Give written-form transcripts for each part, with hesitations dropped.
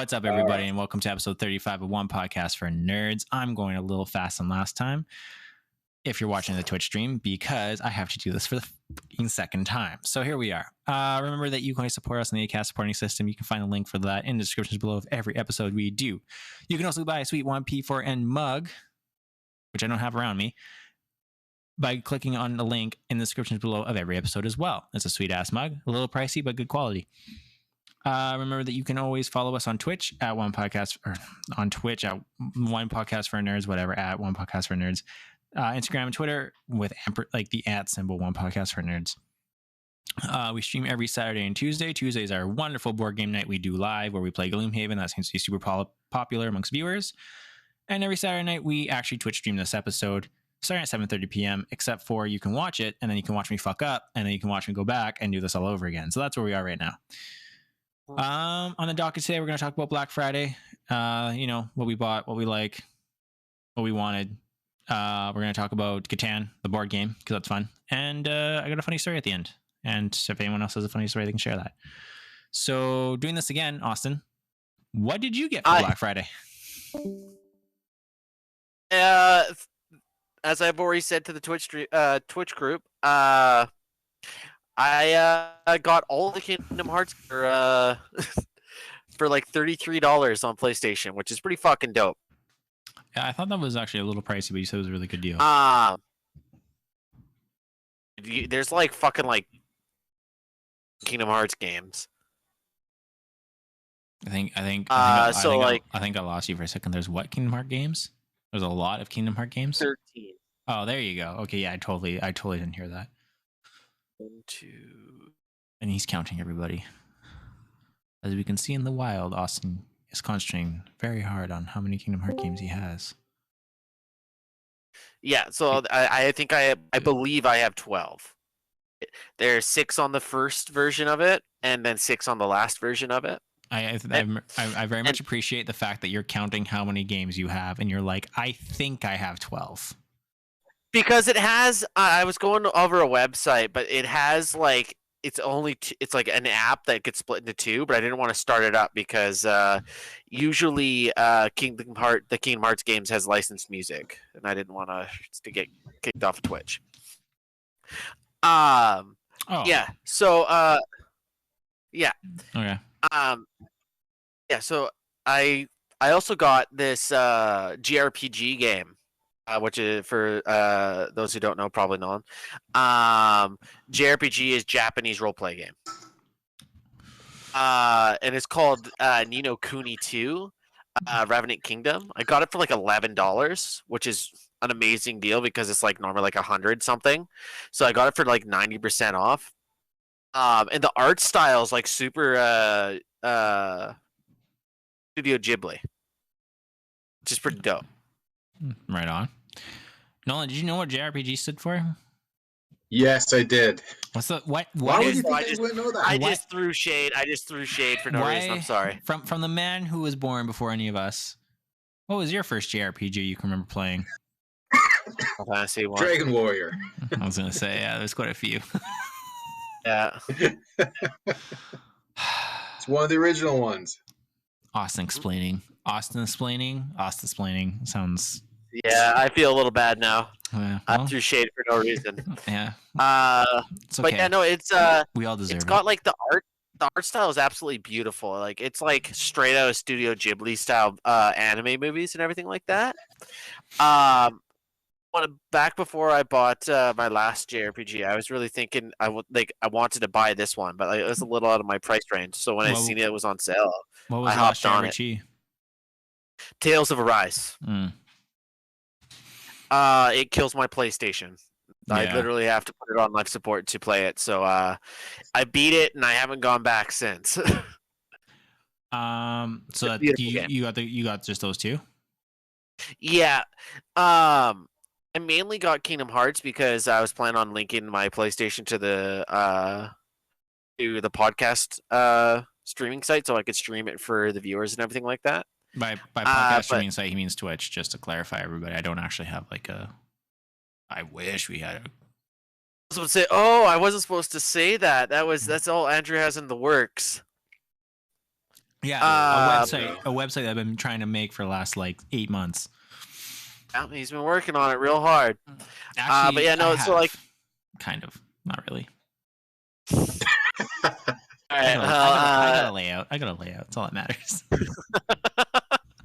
What's up, everybody, and welcome to episode 35 of One Podcast for Nerds. I'm going a little fast than last time, if you're watching the Twitch stream, because I have to do this for the second time. So here we are. Remember that you can support us in the Acast supporting system. You can find a link for that in the descriptions below of every episode we do. You can also buy a sweet 1P4N mug, which I don't have around me, by clicking on the link in the descriptions below of every episode as well. It's a sweet-ass mug, a little pricey, but good quality. Remember that you can always follow us on Twitch at One Podcast, or on Twitch at One Podcast for Nerds, whatever, at One Podcast for Nerds. Instagram and Twitter with the @ symbol, One Podcast for Nerds. We stream every Saturday and Tuesday. Tuesdays are a wonderful board game night we do live where we play Gloomhaven. That seems to be super popular amongst viewers. And every Saturday night we actually Twitch stream this episode starting at 7:30 p.m. except for you can watch it and then you can watch me fuck up and then you can watch me go back and do this all over again. So that's where we are right now. On the docket today, we're going to talk about Black Friday. What we bought, what we like, what we wanted. We're going to talk about Catan, the board game, because that's fun. And I got a funny story at the end. And if anyone else has a funny story, they can share that. So doing this again, Austin, what did you get for Black Friday? As I've already said to the Twitch group, I got all the Kingdom Hearts for like $33 on PlayStation, which is pretty fucking dope. Yeah, I thought that was actually a little pricey, but you said it was a really good deal. There's like fucking like Kingdom Hearts games. I think I lost you for a second. There's what Kingdom Hearts games? There's a lot of Kingdom Hearts games. 13. Oh, there you go. Okay, yeah, I totally didn't hear that. 1, 2. And he's counting everybody. As we can see in the wild, Austin is concentrating very hard on how many Kingdom Hearts games he has. Yeah, so I think I believe I have 12. There's 6 on the first version of it, and then 6 on the last version of it. I very much appreciate the fact that you're counting how many games you have, and you're like, I think I have 12. Because it has, I was going over a website, but it has like it's like an app that gets split into 2. But I didn't want to start it up because usually Kingdom Hearts games has licensed music, and I didn't want to get kicked off of Twitch. Yeah. So yeah. Okay. Yeah. So I also got this JRPG game. Which is for those who don't know, probably know him. JRPG is Japanese role-play game. And it's called Ni no Kuni 2, Revenant Kingdom. I got it for like $11, which is an amazing deal because it's like normally like 100 something. So I got it for like 90% off. And the art style is like super Studio Ghibli, which is pretty dope. Right on. Nolan, did you know what JRPG stood for? Yes, I did. What's the what? Why would you think I wouldn't know that? I just threw shade for no reason. I'm sorry. From the man who was born before any of us. What was your first JRPG you can remember playing? Dragon Warrior. I was gonna say, yeah, there's quite a few. Yeah. It's one of the original ones. Austin explaining sounds. Yeah, I feel a little bad now. Well, I threw shade for no reason. Yeah. It's okay. But yeah, no, it's we all deserve it. It's got like the art style is absolutely beautiful. Like it's like straight out of Studio Ghibli style anime movies and everything like that. Back before I bought my last JRPG, I was really thinking I wanted to buy this one, but it was a little out of my price range. So when I seen it was on sale, what was I hopped on it. Tales of Arise. It kills my PlayStation. Yeah. I literally have to put it on life support to play it. So I beat it and I haven't gone back since. So that you got just those 2? Yeah. I mainly got Kingdom Hearts because I was planning on linking my PlayStation to the podcast streaming site so I could stream it for the viewers and everything like that. By podcast streaming site, he means Twitch, just to clarify everybody. I don't actually have like a... I wish we had a... I was supposed to say, I wasn't supposed to say that. That's all Andrew has in the works. Yeah, a website that I've been trying to make for the last like 8 months. He's been working on it real hard. Actually, but yeah, no, so like kind of, not really. all right, I got a layout. I got a layout. That's all that matters.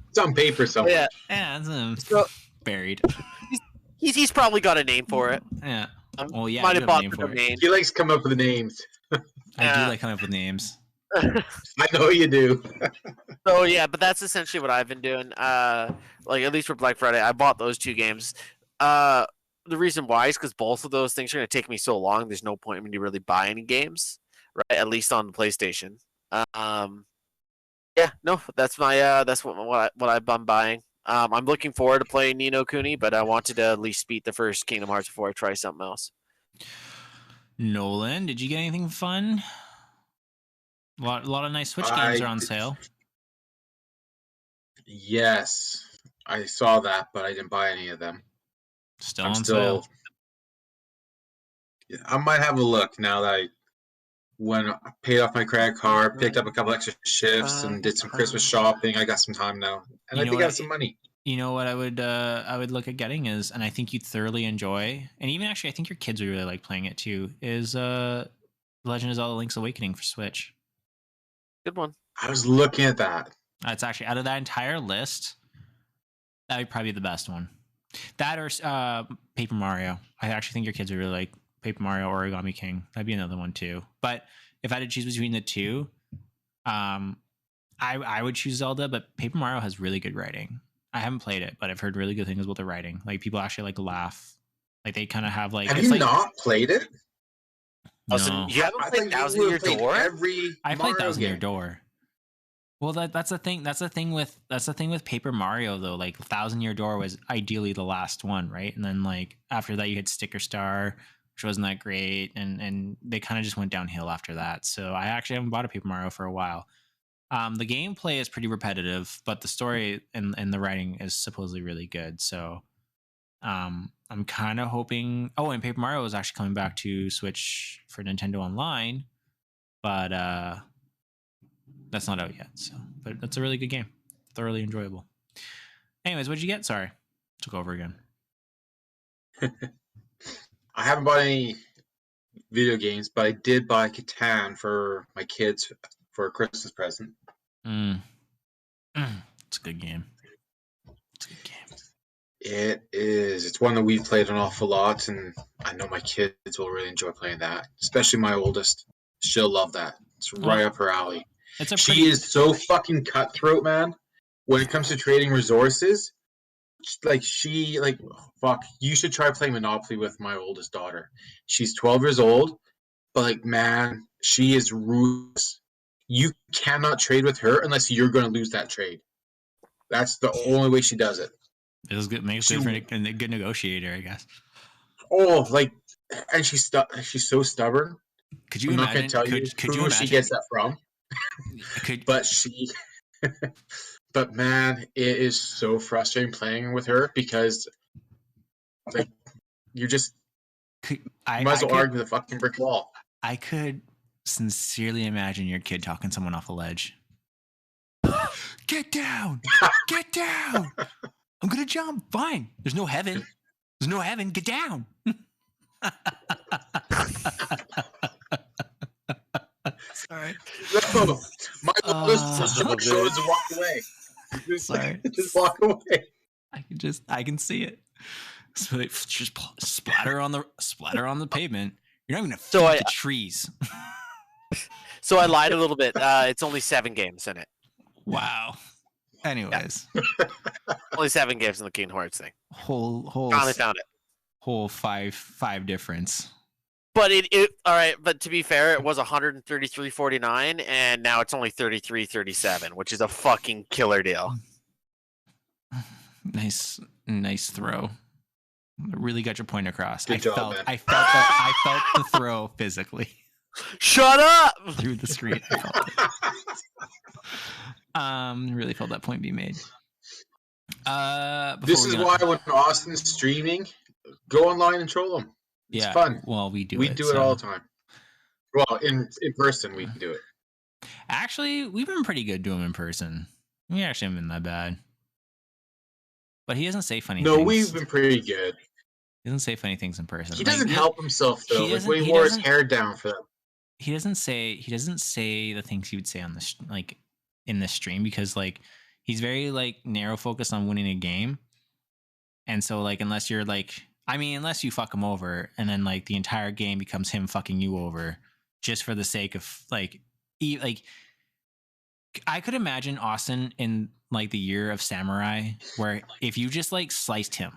It's on paper somewhere. Yeah, it's buried. He's probably got a name for it. Yeah. Well, yeah. Might have bought the domain. He likes to come up with names. I do like coming up with names. I know you do. So yeah, but that's essentially what I've been doing. Like at least for Black Friday, I bought those 2 games. The reason why is because both of those things are going to take me so long. There's no point in me to really buy any games, right? At least on the PlayStation. Yeah, no, that's my that's what I've been buying. I'm looking forward to playing Ni no Kuni, but I wanted to at least beat the first Kingdom Hearts before I try something else. Nolan, did you get anything fun? A lot of nice Switch games are on sale. Yes, I saw that, but I didn't buy any of them. Still on sale. I might have a look now that I paid off my credit card, picked up a couple extra shifts, and did some Christmas shopping. I got some time now, and I think I have some money. You know what I would look at getting is, and I think you'd thoroughly enjoy, and even actually I think your kids would really like playing it too, is Legend of Zelda Link's Awakening for Switch. Good one. I was looking at that. It's actually, out of that entire list, that would probably be the best one. That or Paper Mario. I actually think your kids would really like Paper Mario or Origami King. That'd be another one too. But if I had to choose between the two, I would choose Zelda, but Paper Mario has really good writing. I haven't played it, but I've heard really good things about the writing. Like people actually like laugh. Like they kind of have like. Have you not played it? No. You haven't played Thousand Year Door? I played Thousand Year Door. Well, that's the thing. That's the thing with Paper Mario though. Like Thousand Year Door was ideally the last one, right? And then like after that, you had Sticker Star, which wasn't that great, and they kind of just went downhill after that. So I actually haven't bought a Paper Mario for a while. The gameplay is pretty repetitive, but the story and the writing is supposedly really good. So I'm kind of hoping. Oh, and Paper Mario is actually coming back to Switch for Nintendo Online, but that's not out yet. So, but that's a really good game, thoroughly enjoyable. Anyways, what'd you get? Sorry, took over again. I haven't bought any video games, but I did buy Catan for my kids for a Christmas present. It's a good game. It's a good game. It is. It's one that we've played an awful lot, and I know my kids will really enjoy playing that. Especially my oldest. She'll love that. It's right up her alley. She is so fucking cutthroat, man. When it comes to trading resources, fuck. You should try playing Monopoly with my oldest daughter. She's 12 years old, but like, man, she is ruthless. You cannot trade with her unless you're going to lose that trade. That's the only way she does it. It was good. Makes her a good negotiator, I guess. Oh, like, and she's so stubborn. Could you I'm imagine? not going to tell you who she gets that from. But man, it is so frustrating playing with her because, like, you just might as well argue with a fucking brick wall. I could sincerely imagine your kid talking someone off a ledge. Get down! Get down! I'm gonna jump. Fine. There's no heaven. There's no heaven. Get down. Sorry. No, my oldest goes to walk away. Sorry. Just walk away. I can see it. So they just splatter on the pavement. You're not even gonna feed the trees. So I lied a little bit. It's only 7 games in it. Wow. Anyways, only 7 games in the Kingdom Hearts thing. Finally found it. Whole five difference. But it all right. But to be fair, it was 133.49, and now it's only 33.37, which is a fucking killer deal. Nice throw. Really got your point across. Good job, man. I felt the throw physically. Shut up! Through the screen. I felt it. Really felt that point be made. This is why when Austin's streaming, go online and troll him. It's fun. Well, we do it all the time. Well, in person we do it. Actually, we've been pretty good to him in person. We actually haven't been that bad. But he doesn't say funny things. No, we've been pretty good. He doesn't say funny things in person. He doesn't help himself though. Like when he wore his hair down for that. He doesn't say the things he would say on the like in the stream, because like he's very like narrow focused on winning a game. And so like unless you fuck him over and then like the entire game becomes him fucking you over just for the sake of like I could imagine Austin in like the Year of Samurai, where if you just like sliced him,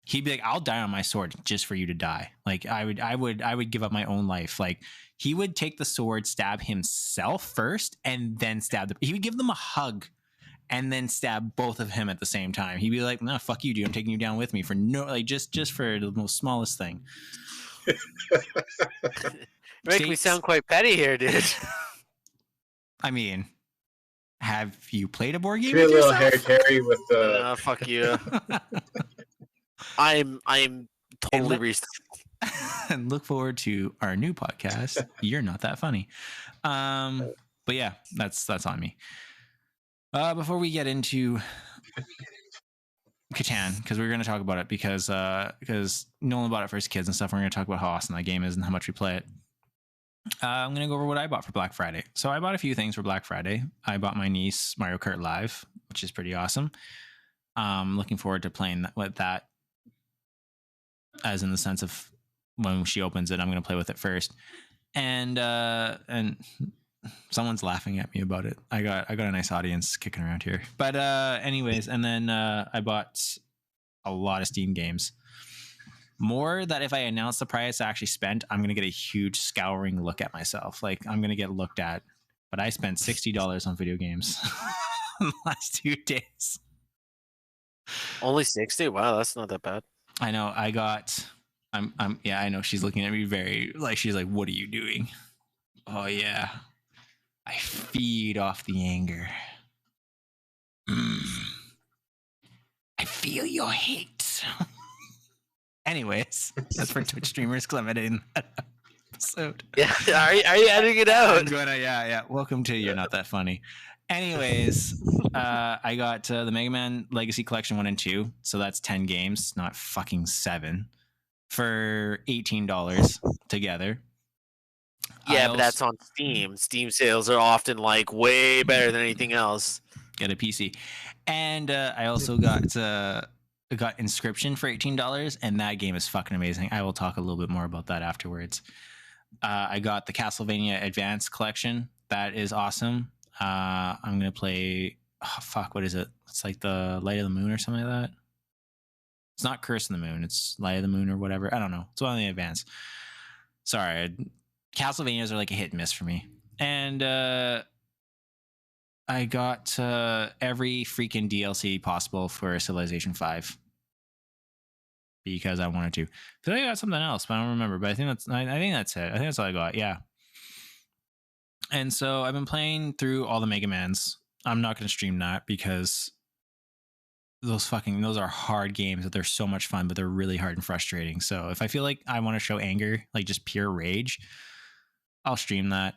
he'd be like, "I'll die on my sword just for you to die." Like I would give up my own life. Like he would take the sword, stab himself first, and then he would give them a hug, and then stab both of him at the same time. He'd be like, "No, fuck you, dude. I'm taking you down with me for just for the most smallest thing." Make me sound quite petty here, dude. I mean, have you played a board game with yourself? Hair Terry with the fuck you. I'm totally reasonable. And look forward to our new podcast. You're Not That Funny. But yeah, that's on me. Before we get into Catan, because we're going to talk about it because Nolan bought it for his kids and stuff. We're going to talk about how awesome that game is and how much we play it. I'm going to go over what I bought for Black Friday. So I bought a few things for Black Friday. I bought my niece Mario Kart Live, which is pretty awesome. Looking forward to playing with that, as in the sense of when she opens it, I'm going to play with it first. And someone's laughing at me about it. I got a nice audience kicking around here. But anyways, and then I bought a lot of Steam games. More that if I announce the price I actually spent, I'm going to get a huge scouring look at myself. Like I'm going to get looked at. But I spent $60 on video games in the last 2 days. Only 60? Wow, that's not that bad. I know. I know she's looking at me very like, she's like, "What are you doing?" Oh yeah. I feed off the anger. I feel your hate. Anyways, that's for Twitch streamers Clement in that episode. Yeah, are you editing it out? I'm gonna, yeah. Welcome to You're Not That Funny. Anyways, I got the Mega Man Legacy Collection 1 and 2, so that's 10 games, not fucking 7, for $18 together. Yeah, but that's on Steam. Steam sales are often like way better than anything else. Get a PC, and I also got Inscription for $18, and that game is fucking amazing. I will talk a little bit more about that afterwards. I got the Castlevania Advance Collection. That is awesome. I'm gonna play. Oh, fuck, what is it? It's like the Light of the Moon or something like that. It's not Curse of the Moon. It's Light of the Moon or whatever. I don't know. It's one of the Advance. Sorry, Castlevanias are like a hit and miss for me. And I got every freaking DLC possible for Civilization 5 because I wanted to. I feel like I got something else, but I don't remember. But I think that's it. I think that's all I got. Yeah. And so I've been playing through all the Mega Mans. I'm not going to stream that because those are hard games, that they're so much fun, but they're really hard and frustrating. So if I feel like I want to show anger, like just pure rage, I'll stream that.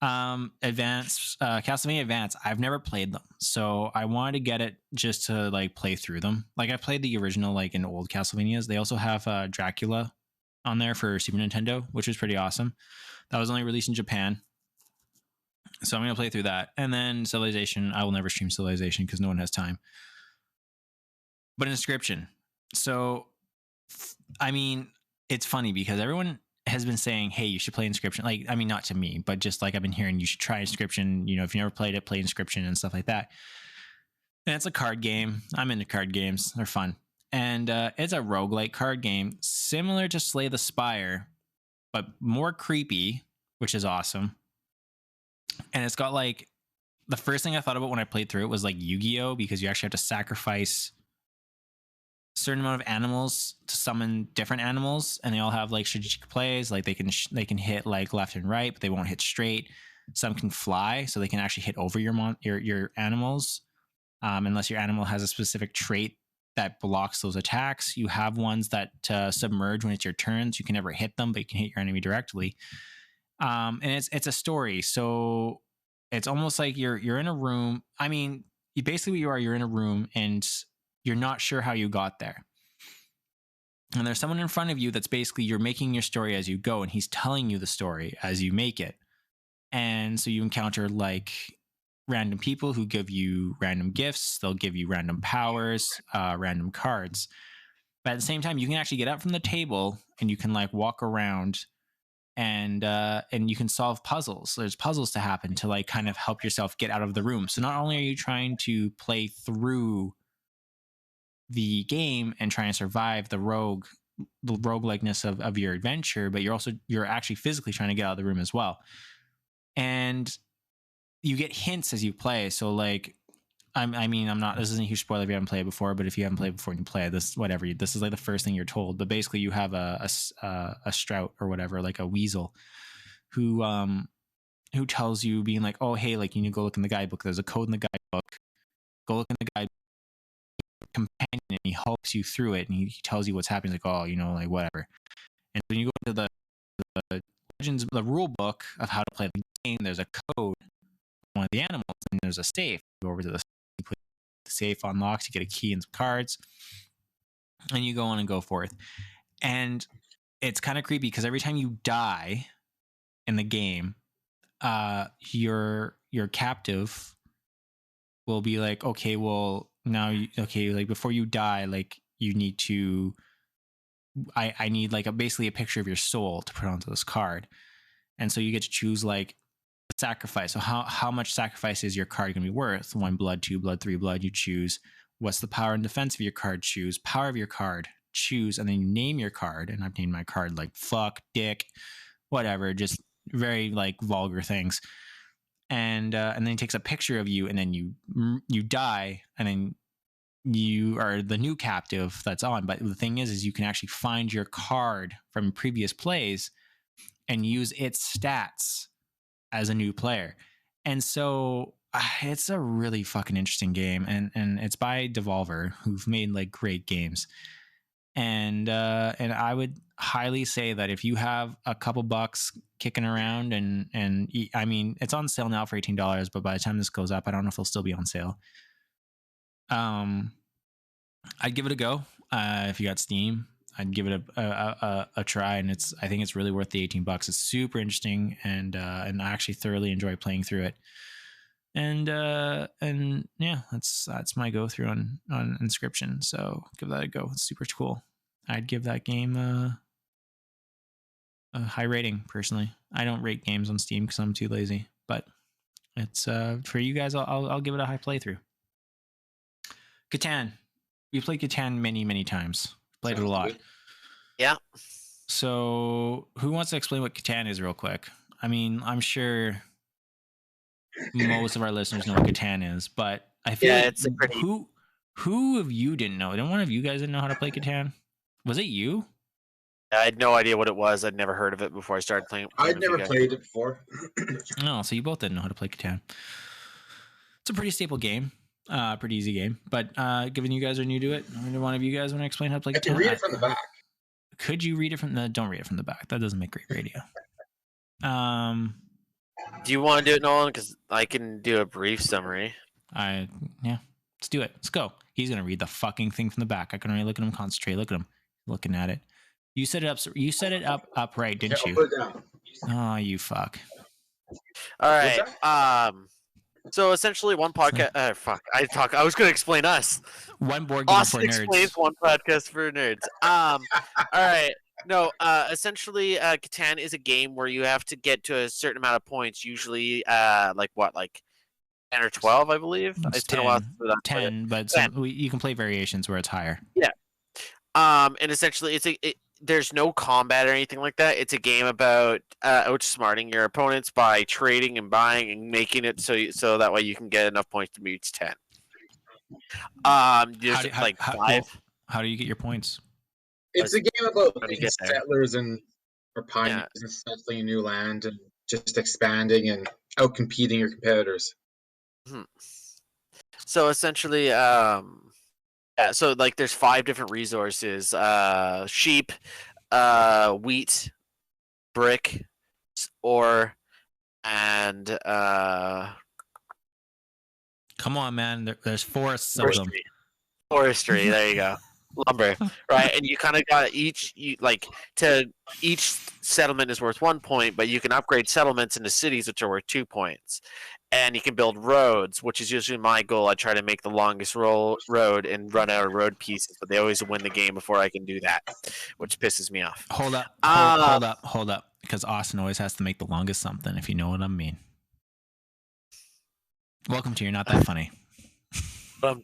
Castlevania Advance, I've never played them, so I wanted to get it just to like play through them. Like I played the original, like in old Castlevanias. They also have Dracula on there for Super Nintendo, which was pretty awesome. That was only released in Japan, so I'm gonna play through that. And then Civilization, I will never stream Civilization because no one has time. But Inscription, so I mean, it's funny because everyone has been saying, "Hey, you should play Inscription." Like, I mean, not to me, but just like I've been hearing, you should try Inscription. You know, if you never played it, play Inscription and stuff like that. And it's a card game. I'm into card games. They're fun. And it's a roguelike card game, similar to Slay the Spire, but more creepy, which is awesome. And it's got like, the first thing I thought about when I played through it was like Yu-Gi-Oh! Because you actually have to sacrifice certain amount of animals to summon different animals, and they all have like strategic plays. Like they can hit like left and right, but they won't hit straight. Some can fly, so they can actually hit over your animals, unless your animal has a specific trait that blocks those attacks. You have ones that submerge when it's your turn, so you can never hit them, but you can hit your enemy directly. And it's a story, so it's almost like you're in a room. I mean, basically you're in a room and you're not sure how you got there. And there's someone in front of you that's basically you're making your story as you go, and he's telling you the story as you make it. And so you encounter like random people who give you random gifts. They'll give you random powers, random cards. But at the same time, you can actually get up from the table and you can like walk around and you can solve puzzles. There's puzzles to happen to like kind of help yourself get out of the room. So not only are you trying to play through the game and trying to survive the roguelikeness of your adventure, but you're actually physically trying to get out of the room as well. And you get hints as you play. So like, this isn't a huge spoiler if you haven't played it before, but if you haven't played it before and you play it, this is like the first thing you're told. But basically you have a strout or whatever, like a weasel who tells you, being like, oh, hey, like you need to go look in the guidebook. There's a code in the guidebook. Go look in the guidebook. Companion, and he helps you through it, and he tells you what's happening. Like, oh, like whatever. And when you go into the legends, the rule book of how to play the game, there's a code, one of the animals, and there's a safe. You go over to the safe, put the safe unlocks, you get a key and some cards, and you go on and go forth. And it's kind of creepy because every time you die in the game, your captive will be like, okay, well, now like before you die, like you need to I need like basically a picture of your soul to put onto this card. And so you get to choose like a sacrifice. So how much sacrifice is your card going to be worth? 1 blood, 2 blood, 3 blood. You choose what's the power and defense of your card, choose power of your card, choose, and then you name your card. And I've named my card like fuck, dick, whatever, just very like vulgar things. And then he takes a picture of you, and then you die, and then you are the new captive that's on. But the thing is you can actually find your card from previous plays and use its stats as a new player. And so it's a really fucking interesting game, and it's by Devolver, who've made like great games. And I would highly say that if you have a couple bucks kicking around, and I mean, it's on sale now for $18, but by the time this goes up, I don't know if it'll still be on sale. I'd give it a go. If you got Steam, I'd give it a try, and I think it's really worth the $18. It's super interesting, and I actually thoroughly enjoy playing through it. And yeah, that's my go through on Inscryption. So give that a go. It's super cool. I'd give that game a high rating personally. I don't rate games on Steam because I'm too lazy, but it's for you guys. I'll give it a high playthrough. Catan. We played Catan many times. Played it a lot. Yeah. So who wants to explain what Catan is real quick? I mean, I'm sure most of our listeners know what Catan is, but I feel like it's a pretty... who of you didn't know? Didn't one of you guys didn't know how to play Catan? Was it you? I had no idea what it was. I'd never heard of it before I started playing. I'd never played it before. No, so you both didn't know how to play Catan. It's a pretty staple game. Pretty easy game. But given you guys are new to it, either one of you guys want to explain how to play Catan? I can read it from the back. Could you read it from the... Don't read it from the back. That doesn't make great radio. Do you want to do it, Nolan? Because I can do a brief summary. Yeah, let's do it. Let's go. He's gonna read the fucking thing from the back. I can already look at him, concentrate. Look at him, looking at it. You set it up. You set it up right, didn't you? Put it down. Oh, you fuck. All right. So essentially, one podcast. I was going to explain us. One board game Austin for nerds. explains one podcast for nerds. All right. No. Essentially, Catan is a game where you have to get to a certain amount of points. Usually, like 10 or 12, I believe. It's 10, been a while since I've 10, but 10. You can play variations where it's higher. Yeah. And essentially, there's no combat or anything like that. It's a game about outsmarting your opponents by trading and buying and making it so that way you can get enough points to reach 10. How do you get your points? It's a game about settlers or pioneers and settling a new land and just expanding and out competing your competitors. Mm-hmm. So essentially, so like there's 5 different resources: sheep, wheat, brick, ore, and come on, man. There's forests of them. Forestry. There you go. Lumber, right? And you kind of got each settlement is worth 1 point, but you can upgrade settlements into cities which are worth 2 points. And you can build roads, which is usually my goal. I try to make the longest road and run out of road pieces, but they always win the game before I can do that, which pisses me off. Hold up, hold up, because Austin always has to make the longest something, if you know what I mean. Welcome to You're Not That Funny. You're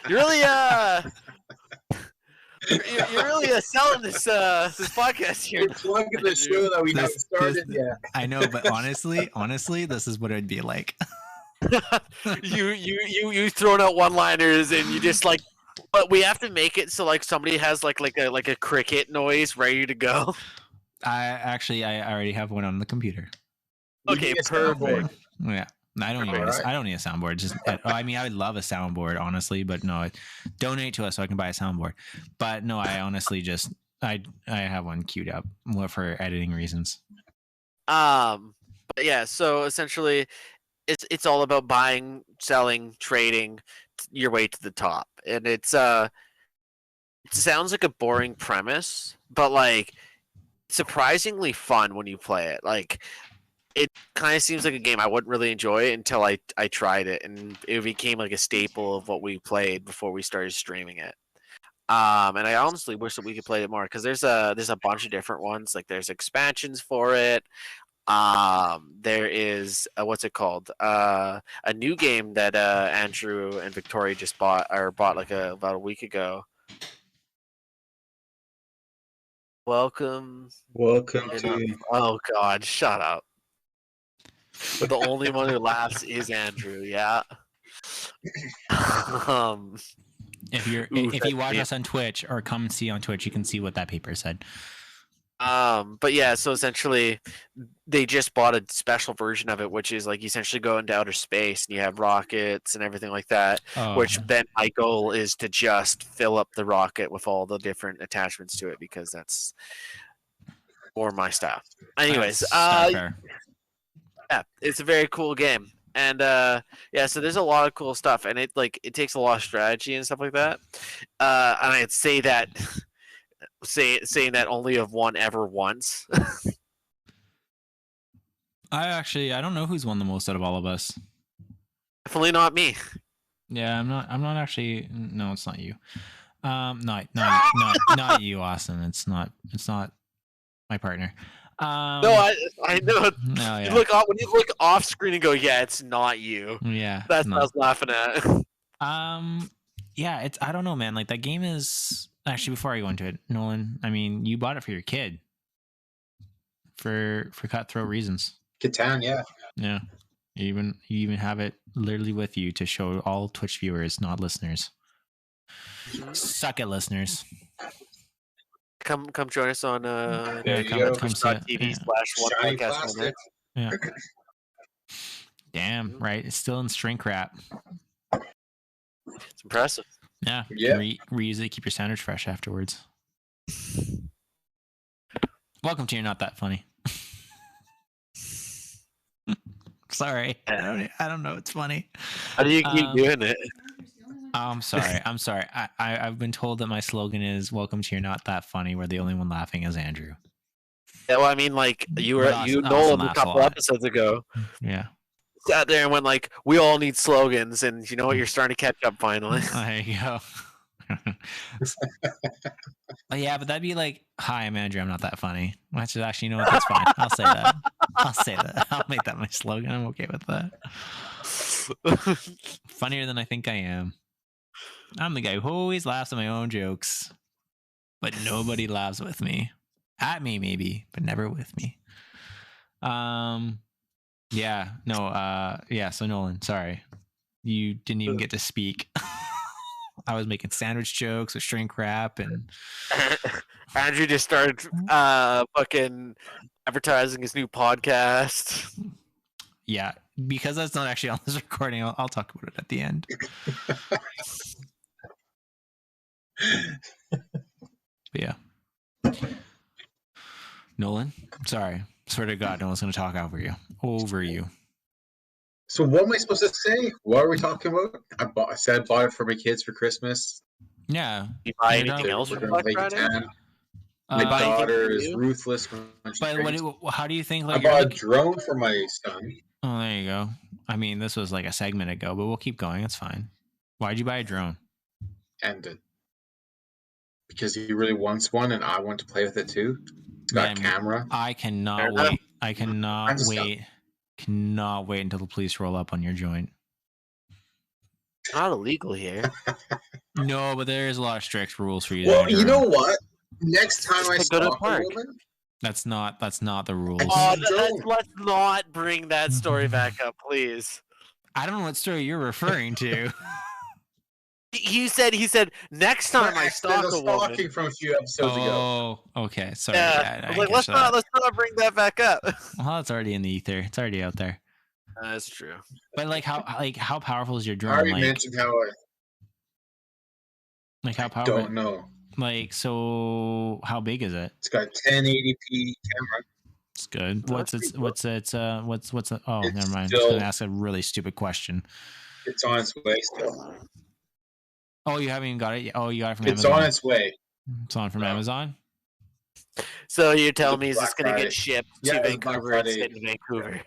really you're really selling this podcast here. You're plugging the show that we haven't started yet. I know, but honestly, this is what it'd be like. you throwing out one-liners and you just like, but we have to make it so like somebody has like a cricket noise ready to go. I already have one on the computer. Okay, perfect. Yeah. I don't need a soundboard. Just I mean, I would love a soundboard, honestly, but no, donate to us so I can buy a soundboard. But no, I honestly just I have one queued up for editing reasons. But yeah, so essentially it's all about buying, selling, trading your way to the top. And it sounds like a boring premise, but like surprisingly fun when you play it. Like it kind of seems like a game I wouldn't really enjoy until I tried it, and it became like a staple of what we played before we started streaming it. And I honestly wish that we could play it more because there's a bunch of different ones. Like there's expansions for it. There is what's it called? A new game that Andrew and Victoria just bought like about a week ago. Welcome to. Oh God, shut up. But the only one who laughs is Andrew. Yeah. If you watch us on Twitch or come see on Twitch, you can see what that paper said. But yeah, so essentially, they just bought a special version of it, which is like you essentially go into outer space and you have rockets and everything like that. Oh. Which then my goal is to just fill up the rocket with all the different attachments to it because that's more my style. Anyways, yeah, it's a very cool game, and yeah, so there's a lot of cool stuff, and it takes a lot of strategy and stuff like that. And I'd say that saying that only have won ever once. I don't know who's won the most out of all of us. Definitely not me. Yeah, I'm not actually. No, it's not you. Not you, Austin. It's not my partner. No, I know. No, yeah. When you look off screen and go, yeah, it's not you. Yeah, that's what I was laughing at. Yeah, I don't know, man. Like that game is actually. Before I go into it, Nolan, I mean, you bought it for your kid for cutthroat reasons. Catan, yeah. Yeah, you even have it literally with you to show all Twitch viewers, not listeners. Suck it, listeners. Come join us on twitch.tv/onepodcast. Yeah. Damn, right. It's still in shrink wrap. It's impressive. Yeah. Reuse it, keep your sandwich fresh afterwards. Welcome to You're Not That Funny. Sorry. I don't know. It's funny. How do you keep doing it? I'm sorry. I've been told that my slogan is "Welcome to You're Not That Funny," where the only one laughing is Andrew. Yeah, well, I mean, like Nolan a couple episodes ago. Yeah. Sat there and went like, "We all need slogans," and you know what? You're starting to catch up finally. There you go. Yeah, but that'd be like, "Hi, I'm Andrew. I'm not that funny." Which is actually, you know what? That's fine. I'll say that. I'll make that my slogan. I'm okay with that. Funnier than I think I am. I'm the guy who always laughs at my own jokes, but nobody laughs with me. At me, maybe, but never with me. Yeah, no, yeah. So Nolan, sorry, you didn't even get to speak. I was making sandwich jokes with shrink wrap, and Andrew just started fucking advertising his new podcast. Yeah, because that's not actually on this recording. I'll talk about it at the end. But yeah, Nolan, sorry. Swear to God, no one's going to talk over you. So what am I supposed to say? What are we talking about? I said I bought it for my kids for Christmas. Yeah. You buy anything else for Black Friday? My daughter is ruthless. But how do you think? Like, I bought a drone for my son. Oh, there you go. I mean, this was like a segment ago, but we'll keep going. It's fine. Why'd you buy a drone? Ended. Because he really wants one, and I want to play with it too. It's got a camera. I cannot wait. I cannot wait. Cannot wait until the police roll up on your joint. Not illegal here. No, but there is a lot of strict rules for you. Well, you know what? Next time I stalk a woman, that's not the rules. Let's not bring that story back up, please. I don't know what story you're referring to. He said next time I stalk a woman. Stalking from a few episodes ago. Oh, okay. Sorry. Yeah, I was like, let's not bring that back up. Well, it's already in the ether. It's already out there. That's true. But how powerful is your drone? I already mentioned how how powerful? I don't know. So how big is it? It's got 1080p camera. It's good. What's oh, never mind. I'm just gonna ask a really stupid question. It's on its way still. Oh, you haven't even got it yet? Oh, you got it from Amazon? It's on its way. It's on from Amazon? So you're telling me is this going to get shipped to Vancouver instead of Vancouver?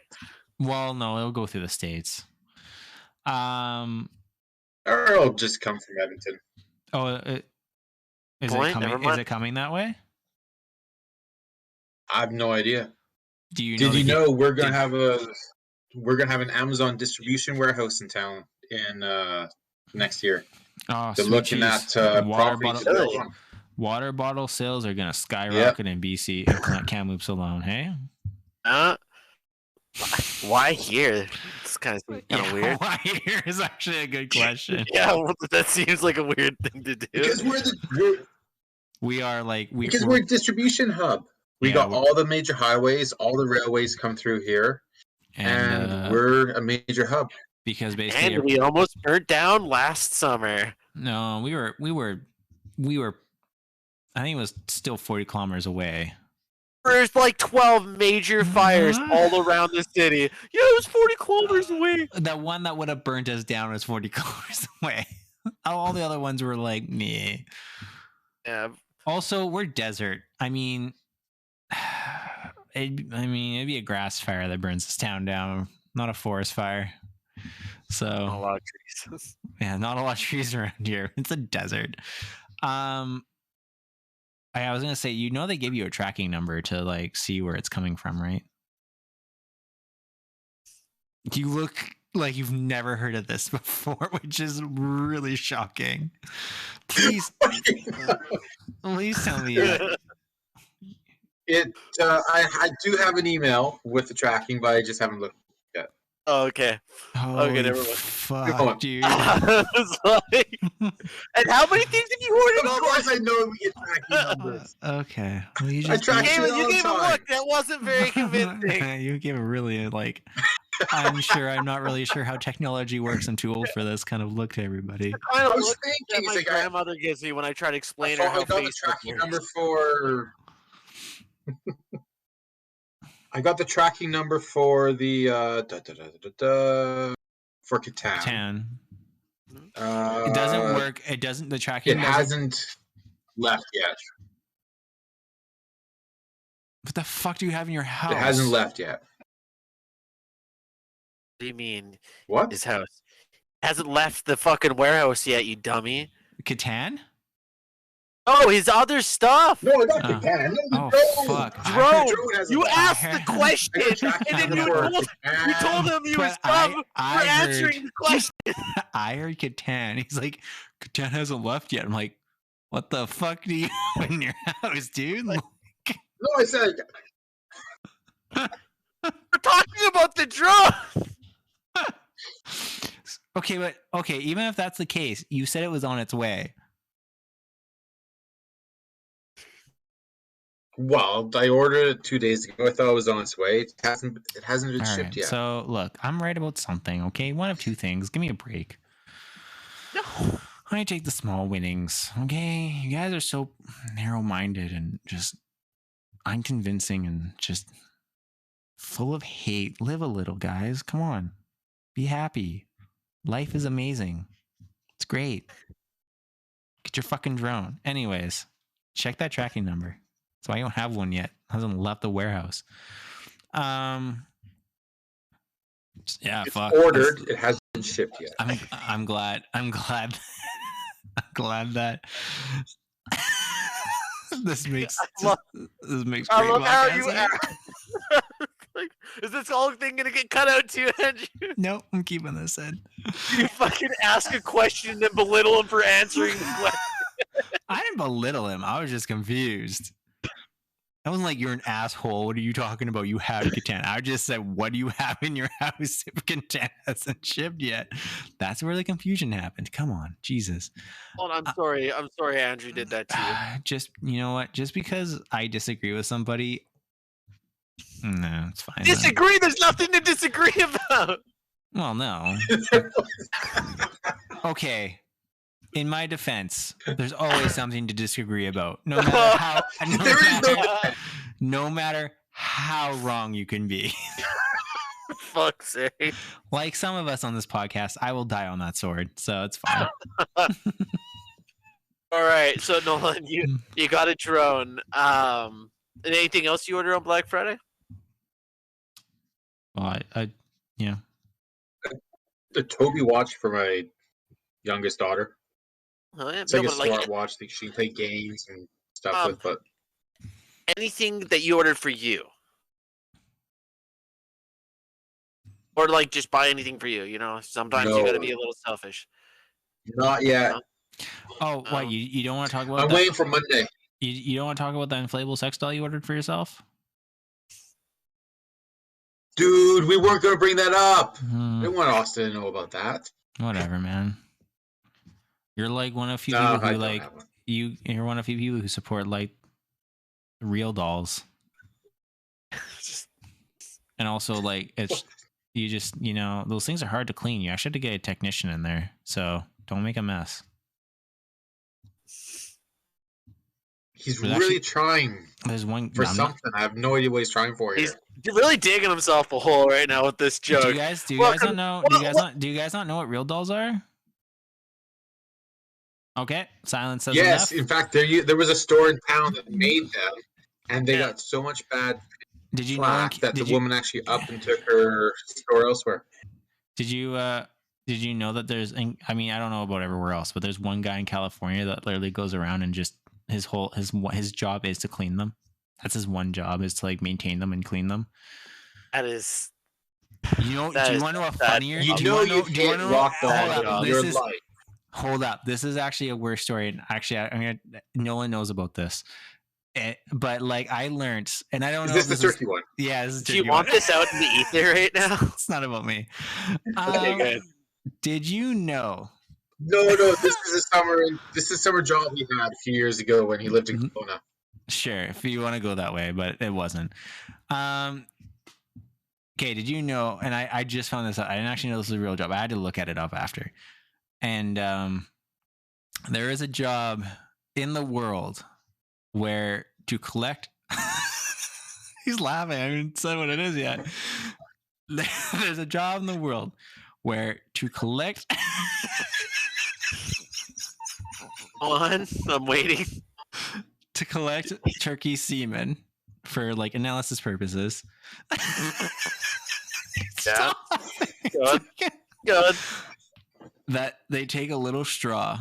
Well, no, it'll go through the States. Or it'll just come from Edmonton. Oh, is it coming that way? I have no idea. Did you know we're gonna have an Amazon distribution warehouse in town in next year? Oh, they're looking at water bottle sales are gonna skyrocket in BC and Kamloops alone. Hey, why here? It's kind of weird. Why here is actually a good question. Yeah, well, that seems like a weird thing to do. Because we're a distribution hub. We got all the major highways, all the railways come through here, and we're a major hub. Because basically, and we almost burnt down last summer. No, we were. I think it was still 40 kilometers away. There's like 12 major fires all around the city. Yeah, it was 40 kilometers away. The one that would have burnt us down was 40 kilometers away. All the other ones were like, meh. Yeah. Also, we're desert. I mean, it'd be a grass fire that burns this town down, not a forest fire. So not a lot of trees. Yeah, not a lot of trees around here. It's a desert. I was gonna say, they give you a tracking number to like see where it's coming from, right? You look like you've never heard of this before, which is really shocking. Please tell me. I do have an email with the tracking, but I just haven't looked yet. Oh, okay. Okay, never mind. Fuck, dude. And how many things have you ordered? Of course, I know we get tracking numbers. Okay. Well, you gave a look that wasn't very convincing. You gave a really I'm not really sure how technology works. I'm too old for this kind of look to everybody. I was thinking that my grandmother gives me when I try to explain her how I got the tracking number for. I got the tracking number for the for Catan. It doesn't work. It doesn't. The tracking. It hasn't left yet. What the fuck do you have in your house? It hasn't left yet. What do you mean? What? His house hasn't left the fucking warehouse yet, you dummy. Catan? Oh, his other stuff. No, not Catan. Fuck. Drone. You asked the question, and then you told him you was dumb for answering the question. I heard Catan. He's like, Catan hasn't left yet. I'm like, what the fuck do you have in your house, dude? No, I said. We're talking about the drone. Okay, even if that's the case, you said it was on its way. Well, I ordered it 2 days ago. I thought it was on its way. It hasn't been shipped yet. So look, I'm right about something. Okay, one of two things. Give me a break. No. I take the small winnings. Okay, you guys are so narrow-minded and just unconvincing and just full of hate. Live a little, guys. Come on. Be happy. Life is amazing. It's great. Get your fucking drone. Anyways, check that tracking number. That's why you don't have one yet. It hasn't left the warehouse. Yeah, It's fuck. ordered. It hasn't been shipped yet. I'm glad. I'm glad that this makes great how you podcasting. like, is this whole thing gonna get cut out too, Andrew? Nope, I'm keeping this in. You fucking ask a question and then belittle him for answering the question. I didn't belittle him. I was just confused. I wasn't like, you're an asshole. What are you talking about? You have katana. I just said, what do you have in your house if katana hasn't shipped yet? That's where the confusion happened. Come on, Jesus. Hold on, I'm sorry. I'm sorry Andrew did that to you. Just, you know what? Just because I disagree with somebody, no, it's fine. Disagree? There's nothing to disagree about. Well, no. Okay. In my defense, there's always something to disagree about. No matter how no matter how wrong you can be. Fuck's sake. Like some of us on this podcast, I will die on that sword, so it's fine. All right, so Nolan, you got a drone. And anything else you order on Black Friday? Well, I yeah. The Toby watch for my youngest daughter. Oh, yeah, It's like a but, like, smart watch that she can play games and stuff with. But anything that you ordered for you, or like just buy anything for you. You know, sometimes you got to be a little selfish. Not yet. Oh, what you don't want to talk about? I'm waiting for Monday. You don't want to talk about the inflatable sex doll you ordered for yourself? Dude, we weren't going to bring that up. I didn't want Austin to know about that. Whatever, man. You're like one of a few No, people I who don't like have one. you're one of a few people who support like real dolls. And also like it's you just, you know, those things are hard to clean. You actually have to get a technician in there. So don't make a mess. He's There's really actually- trying There's one for I'm not- something. I have no idea what he's trying for here. He's really digging himself a hole right now with this joke. Do you guys Welcome- not know? Do you guys not know what real dolls are? Okay, silence says Yes, enough. in fact, there was a store in town that made them, and they got so much bad Did you know? flack that the woman actually up and took her store elsewhere. Did you know that there's? I mean, I don't know about everywhere else, but there's one guy in California that literally goes around and just his job is to clean them. That's his one job, is to like maintain them and clean them. That is. You know? That do you is- want to know a that- funnier? You do know wanna you do you hit wanna rock know- hold bottom up, in this your is- life. Hold up. This is actually a worse story. And actually, no one knows about this. But like I learned, and I don't Is know. this if the turkey one? Yeah, this is Do you turkey want one. this out in the ether right now? It's not about me. Okay, good. Did you know? No, this is a summer job he had a few years ago when he lived in Kelowna. Sure, if you want to go that way, but it wasn't. Okay, did you know? And I just found this out. I didn't actually know this was a real job. I had to look at it up after. And there is a job in the world where to collect. He's laughing. I haven't said what it is yet. There's a job in the world where to collect. On, I'm waiting. To collect turkey semen for like analysis purposes. Yeah. Good. Good. That they take a little straw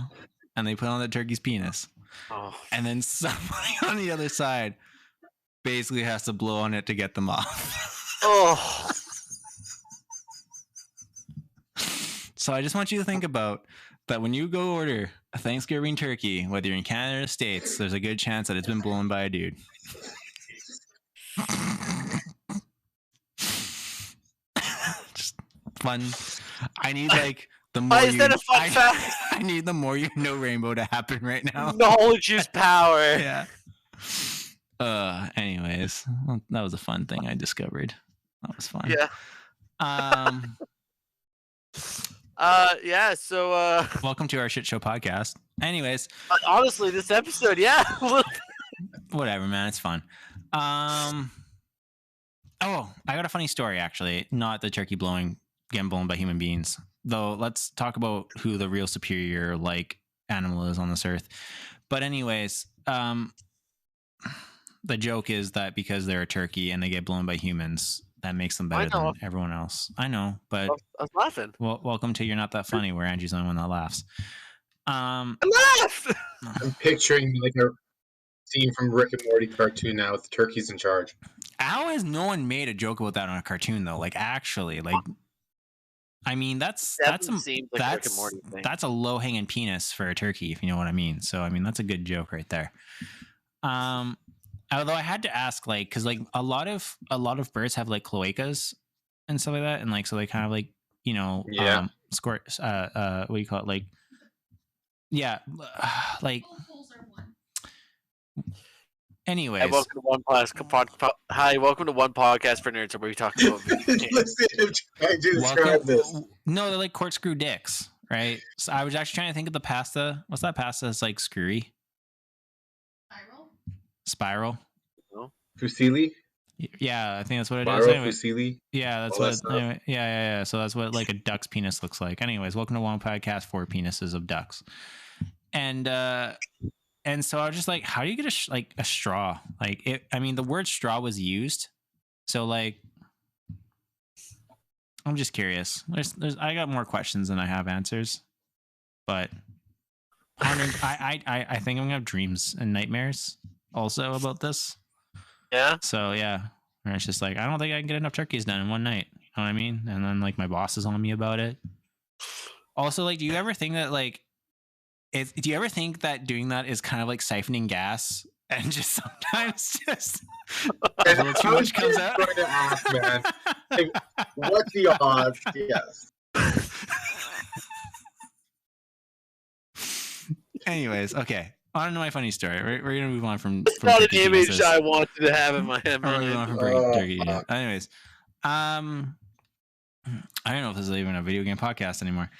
and they put on the turkey's penis, Oh, and then somebody on the other side basically has to blow on it to get them off. oh. So I just want you to think about that when you go order a Thanksgiving turkey, whether you're in Canada or the States, there's a good chance that it's been blown by a dude. Just fun. I need like the more Why is that a fun fact? I need the more you know rainbow to happen right now. Knowledge is power. Yeah. Anyways, well, that was a fun thing I discovered. That was fun. Yeah. Yeah. So, Welcome to our shit show podcast. Anyways, honestly, this episode, yeah. whatever, man. It's fun. Oh Oh, I got a funny story actually. Not the turkey getting blown by human beings. Though let's talk about who the real superior like animal is on this earth. But anyways, the joke is that because they're a turkey and they get blown by humans, that makes them better than everyone else. I know, but I was laughing. Well, welcome to You're Not That Funny, where Angie's the only one that laughs. I laughed. I'm picturing like a scene from Rick and Morty cartoon now with the turkeys in charge. How has no one made a joke about that on a cartoon though? Like actually, like I mean that's a low hanging penis for a turkey, if you know what I mean. So I mean that's a good joke right there. Although I had to ask, like, because like a lot of birds have like cloacas and stuff like that, and like so they kind of like squirt what do you call it, like like anyways. Hi, welcome to One Podcast for Nerds, where we talk about Listen, I do describe this. No, they're like corkscrew dicks, right? So I was actually trying to think of the pasta. What's that pasta? It's like screwy. Spiral. Fusilli? Yeah, I think that's what it is. Anyway, fusilli? Yeah, that's what. Anyway, yeah. So that's what like a duck's penis looks like. Anyways, welcome to One Podcast for penises of ducks. And so I was just like, how do you get a straw? Like it. I mean, the word straw was used, so like, I'm just curious. I got more questions than I have answers, but I think I'm gonna have dreams and nightmares also about this. Yeah. So yeah, and it's just like I don't think I can get enough turkeys done in one night. You know what I mean? And then like my boss is on me about it. Also, like, do you ever think that doing that is kind of like siphoning gas and just sometimes just a little too much comes out? Going to ask, man. Like, what's the odds? Yes. Anyways, okay. On to my funny story. We're gonna move on from. It's not an image I wanted to have in my head. Anyways, I don't know if this is even a video game podcast anymore.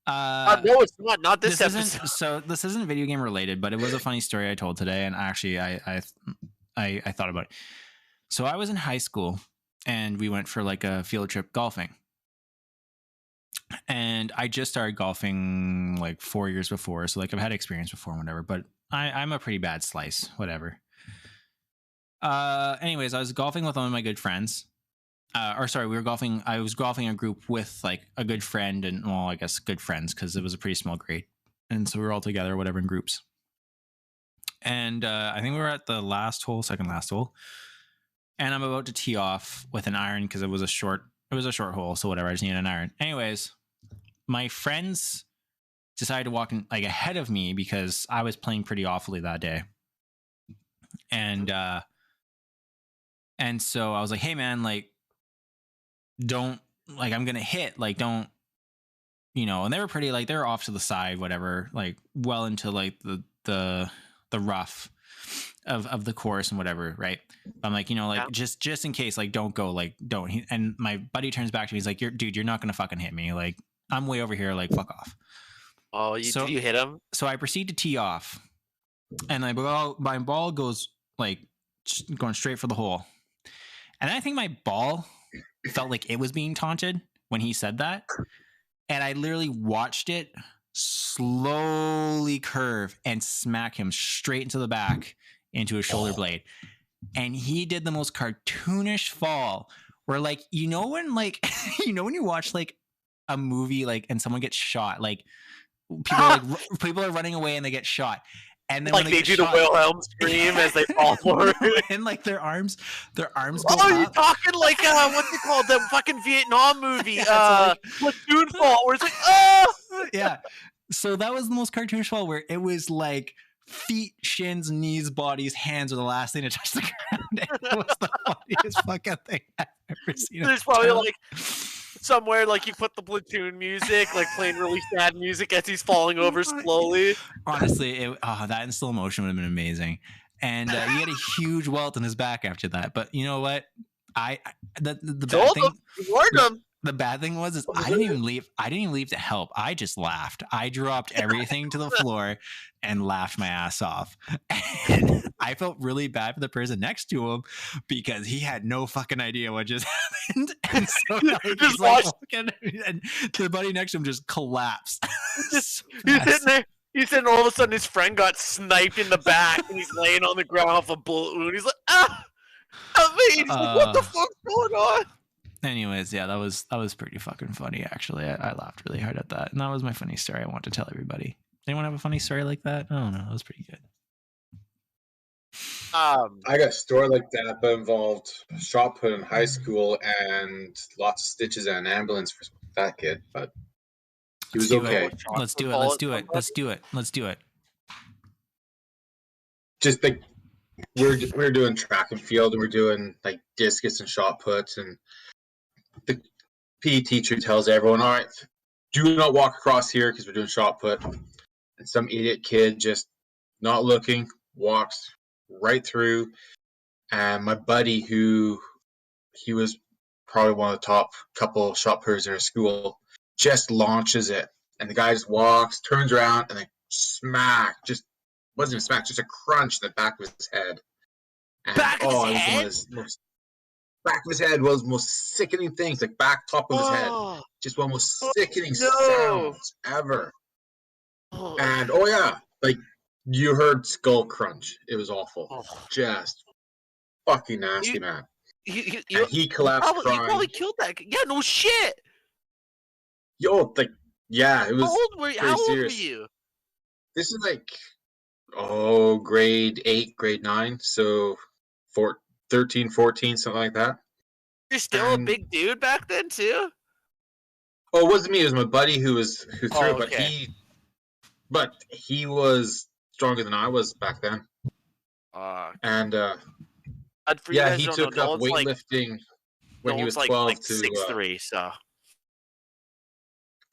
No, it's not. Not this episode. So this isn't video game related, but it was a funny story I told today, and actually, I thought about it. So I was in high school, and we went for like a field trip golfing. And I just started golfing like 4 years before. So like I've had experience before and whatever, but I'm a pretty bad slice, whatever. Anyways, I was golfing with one of my good friends. I was golfing a group with like a good friend and, well, I guess good friends because it was a pretty small grade. And so we were all together, whatever, in groups. And I think we were at the second last hole. And I'm about to tee off with an iron because it was a short hole. So whatever, I just needed an iron. Anyways, my friends decided to walk in like ahead of me because I was playing pretty awfully that day. And so I was like, hey man, like, don't, like, I'm going to hit, like, don't, you know, and they were pretty, like, they were off to the side, whatever, like well into like the rough of the course and whatever. Right. I'm like, you know, like just in case, like, don't go, like, don't. And my buddy turns back to me. He's like, you're not going to fucking hit me. Like, I'm way over here. Like, fuck off. Oh, did you hit him? So I proceed to tee off, and my ball goes like going straight for the hole. And I think my ball felt like it was being taunted when he said that. And I literally watched it slowly curve and smack him straight into the back into his shoulder blade. And he did the most cartoonish fall where, like, you know when when you watch like a movie, like, and someone gets shot, like people are running away and they get shot. And then like they do the Wilhelm scream as they fall forward, and like their arms go up. You're talking like what's it called? The fucking Vietnam movie, Platoon Fall, where it's like, yeah. So that was the most cartoonish fall where it was like feet, shins, knees, bodies, hands are the last thing to touch the ground. It was the funniest fucking thing I've ever seen. There's probably like somewhere like you put the Platoon music, like playing really sad music as he's falling over slowly. Honestly, that in slow motion would have been amazing. And he had a huge welt in his back after that. But you know what? The bad thing. You warned him. The bad thing was I didn't even leave to help. I just laughed. I dropped everything to the floor and laughed my ass off. And I felt really bad for the person next to him because he had no fucking idea what just happened. And so he's like, and the buddy next to him just collapsed. He's sitting there. He said all of a sudden his friend got sniped in the back and he's laying on the ground off a bullet wound. He's like, he's like, what the fuck's going on? Anyways, yeah, that was pretty fucking funny, actually. I laughed really hard at that. And that was my funny story I want to tell everybody. Anyone have a funny story like that? I don't know. It was pretty good. I got a story like that, but involved shot put in high school and lots of stitches and an ambulance for that kid, but he was okay. Let's do it. Just like we're doing track and field, and we're doing like discus and shot puts, and the PE teacher tells everyone, all right, do not walk across here because we're doing shot put. And some idiot kid just not looking walks right through. And my buddy, he was probably one of the top couple shot putters in our school, just launches it. And the guy just walks, turns around, and then smack, just wasn't even smack, just a crunch in the back of his head. And, back of his head? Back of his head was the most sickening things, like back top of his head. Just one of the most sickening sounds ever. And like you heard skull crunch. It was awful. Just fucking nasty, man. He collapsed crying. You probably killed that guy. Yeah, no shit. Yo, like, yeah, it was. How old were you? This is like, grade 8, grade 9, so 13, 14, something like that. You're still a big dude back then too? Oh, it wasn't me. It was my buddy who threw it, but he was stronger than I was back then. He took up weightlifting when he was 12 like 6'3", so.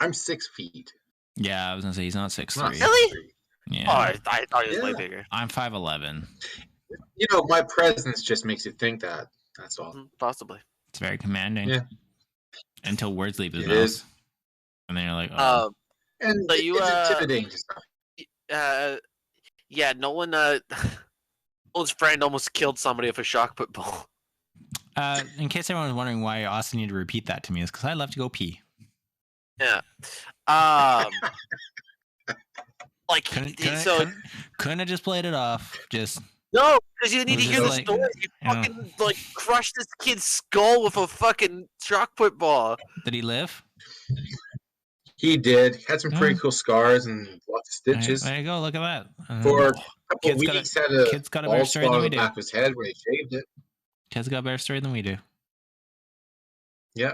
I'm 6 feet. Yeah, I was gonna say he's not 6'3". Really? Yeah. Oh, I thought he was way bigger. I'm 5'11". You know, my presence just makes you think that. That's all. Possibly. It's very commanding. Yeah. Until words leave his mouth. And then you're like, oh. And so it's intimidating. Yeah, Nolan, Nolan's friend almost killed somebody with a shock put ball. In case everyone was wondering why Austin needed to repeat that to me, is because I love to go pee. Yeah. Couldn't have just played it off. No, because you need to hear the story. You fucking crushed this kid's skull with a fucking shock put ball. Did he live? He did. Had some pretty cool scars and lots of stitches. There you go. Look at that. For a couple of weeks, had a kid's got a better story than we do. Back of his head where he shaved it. Kid's got a better story than we do. Yeah.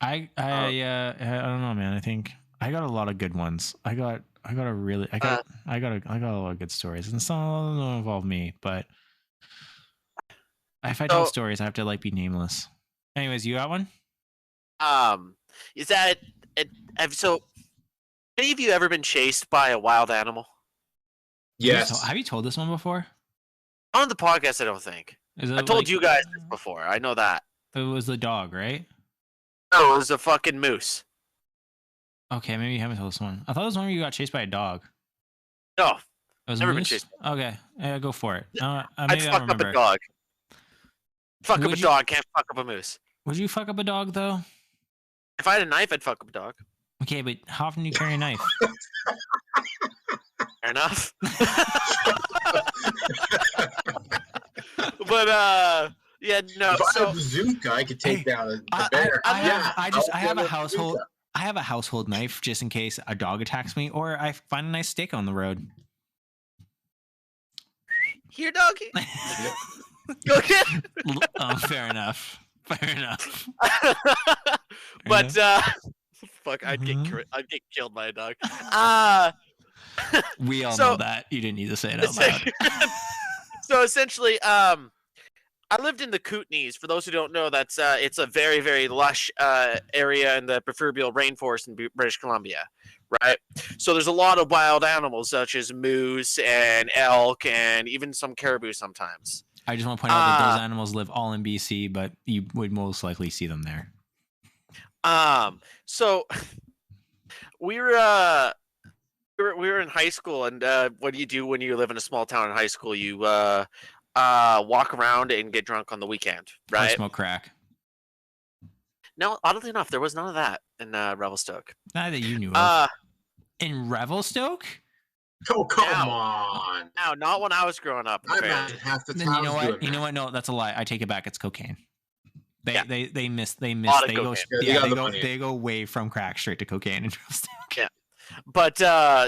I don't know, man. I think I got a lot of good ones. I got a lot of good stories, and some of them don't involve me. But if I tell stories, I have to be nameless. Anyways, you got one? Is that so? Any of you ever been chased by a wild animal? Yes. Have you told this one before? On the podcast, I don't think. I told you guys this before. I know that. It was the dog, right? No, it was a fucking moose. Okay, maybe you haven't told this one. I thought it was one where you got chased by a dog. No, it was never been chased. Okay, go for it. I'd fuck up a dog. Fuck up a dog, can't fuck up a moose. Would you fuck up a dog, though? If I had a knife, I'd fuck up a dog. Okay, but how often do you carry a knife? Fair enough. But, yeah, no. If I had a bazooka, I could take down a bear. I have a household. I have a household knife just in case a dog attacks me, or I find a nice steak on the road. Here, doggy. Go get. Fair enough. But fuck, I'd get killed by a dog. We all know that. You didn't need to say it out loud. So essentially, I lived in the Kootenays. For those who don't know, that's it's a very, very lush area in the proverbial rainforest in British Columbia, right? So there's a lot of wild animals such as moose and elk and even some caribou sometimes. I just want to point out that those animals live all in BC, but you would most likely see them there. So we were we were in high school, and what do you do when you live in a small town in high school? You walk around and get drunk on the weekend, Or right? smoke crack. No, oddly enough, there was none of that in Revelstoke. Not that you knew of. In Revelstoke? Oh, come on. No, not when I was growing up. I imagine half the Then town's you know what? doing You know that. what? No, that's a lie. I take it back. It's cocaine. They Yeah. they miss Lot of they go cocaine. Yeah, they got the money. they go way from crack straight to cocaine in Revelstoke. Yeah. But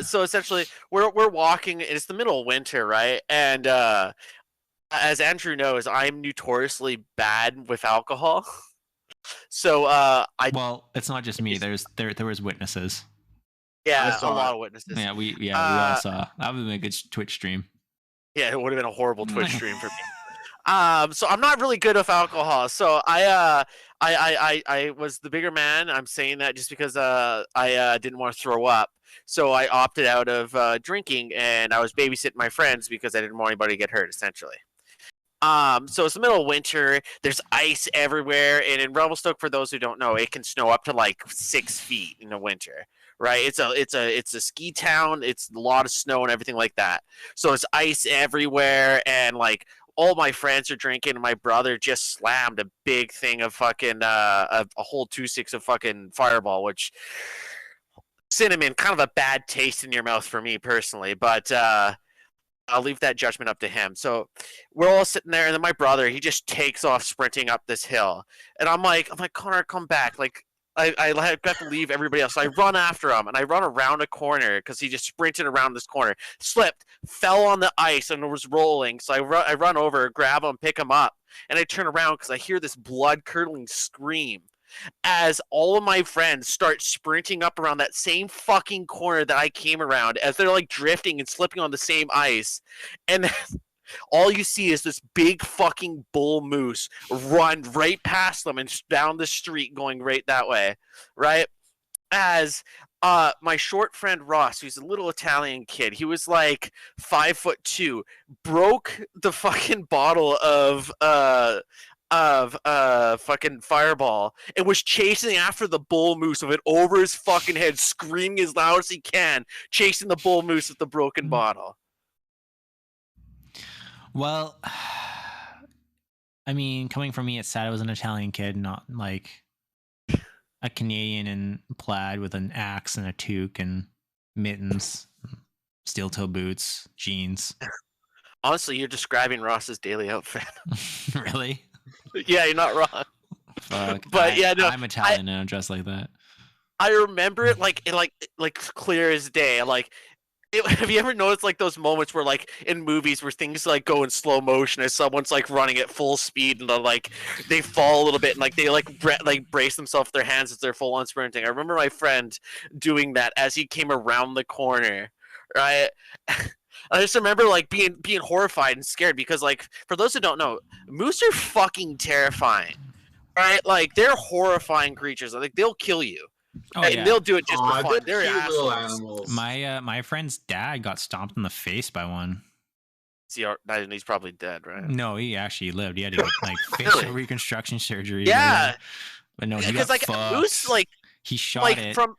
so essentially, we're walking. It's the middle of winter, right? And as Andrew knows, I'm notoriously bad with alcohol. So Well, it's not just me. There was witnesses. yeah, a saw lot it. of witnesses. Yeah, we all saw. That would have been a good Twitch stream. Yeah, it would have been a horrible Twitch stream for me. So I'm not really good with alcohol. So I was the bigger man. I'm saying that just because I didn't want to throw up. So I opted out of drinking, and I was babysitting my friends because I didn't want anybody to get hurt, essentially. So it's the middle of winter. There's ice everywhere, and in Revelstoke, for those who don't know, it can snow up to like 6 feet in the winter. Right? It's a ski town. It's a lot of snow and everything like that. So it's ice everywhere, and like all my friends are drinking, and my brother just slammed a big thing of fucking a whole 2-6 of fucking Fireball, which cinnamon, kind of a bad taste in your mouth for me personally, but I'll leave that judgment up to him. So we're all sitting there, and then my brother, he just takes off sprinting up this hill, and I'm like, Connor, come back! Like I got to leave everybody else. So I run after him, and I run around a corner because he just sprinted around this corner, slipped, fell on the ice, and was rolling. So I run over, grab him, pick him up, and I turn around because I hear this blood-curdling scream as all of my friends start sprinting up around that same fucking corner that I came around, as they're like drifting and slipping on the same ice. And all you see is this big fucking bull moose run right past them and down the street going right that way, right? As my short friend Ross, who's a little Italian kid, he was like 5'2", broke the fucking bottle of fucking Fireball and was chasing after the bull moose with it over his fucking head, screaming as loud as he can, chasing the bull moose with the broken bottle. Well, I mean, coming from me, it's sad I was an Italian kid, not like a Canadian in plaid with an axe and a toque and mittens, steel toe boots, jeans. Honestly, you're describing Ross's daily outfit. Really? Yeah, you're not wrong. Fuck. But yeah, no, I'm Italian and I'm dressed like that. I remember it like clear as day. Like, have you ever noticed like those moments where like in movies where things like go in slow motion as someone's like running at full speed and like they fall a little bit and like they like brace themselves with their hands as they're full on sprinting. I remember my friend doing that as he came around the corner, right? I just remember like being horrified and scared because like for those who don't know, moose are fucking terrifying, right? Like they're horrifying creatures. Like they'll kill you. Oh, and yeah. they'll do it just for fun. They're cute little assholes. animals. My friend's dad got stomped in the face by one. See, he's probably dead, right? No, he actually lived. He had to get like facial reconstruction surgery. Yeah, but no, he because got like fucked. a moose, like he shot like it. from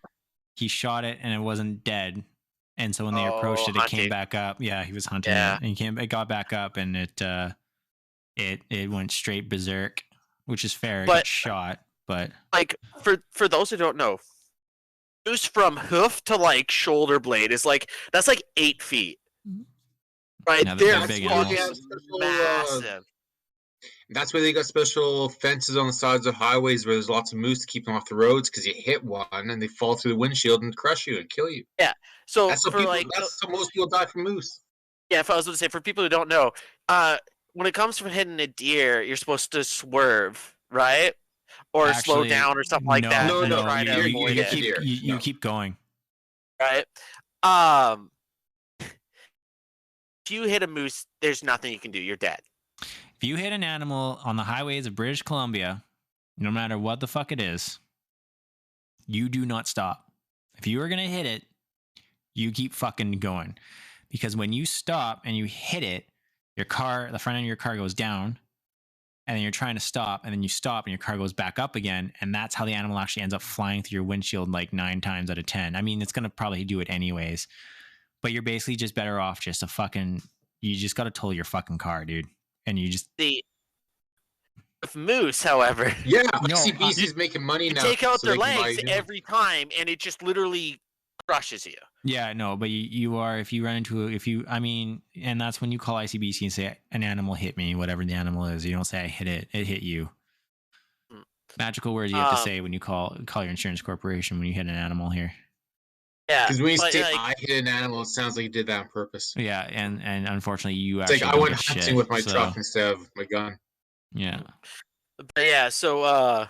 He shot it and it wasn't dead. And so when they approached it, it hunting. came back up. Yeah, he was hunting it, and it got back up, and it went straight berserk, which is fair. It got shot, but like for those who don't know, moose from hoof to like shoulder blade is like that's like 8 feet, right? No, they're big massive. That's why they got special fences on the sides of highways where there's lots of moose to keep them off the roads because you hit one and they fall through the windshield and crush you and kill you. Yeah. So that's how most people die from moose. Yeah, if I was going to say, for people who don't know, when it comes to hitting a deer, you're supposed to swerve, right? Or slow down or something like that. No. You keep going. Right? If you hit a moose, there's nothing you can do. You're dead. If you hit an animal on the highways of British Columbia, no matter what the fuck it is, you do not stop. If you are going to hit it, you keep fucking going. Because when you stop and you hit it, your car, the front end of your car goes down, and then you're trying to stop, and then you stop and your car goes back up again, and that's how the animal actually ends up flying through your windshield like 9 times out of 10. I mean, it's gonna probably do it anyways, but you're basically just better off just you just got to tow your fucking car, dude. And you just with moose, however, ICBC is making money now. Take out their legs every time, and it just literally crushes you. Yeah, no, but you are, if you run into and that's when you call ICBC and say an animal hit me, whatever the animal is. You don't say I hit it hit you. Magical words you have to say when you call your insurance corporation when you hit an animal here. Yeah, because when you say I hit an animal, it sounds like you did that on purpose. Yeah, and unfortunately, you it's actually like I went hunting with my truck instead of my gun. Yeah, but yeah, so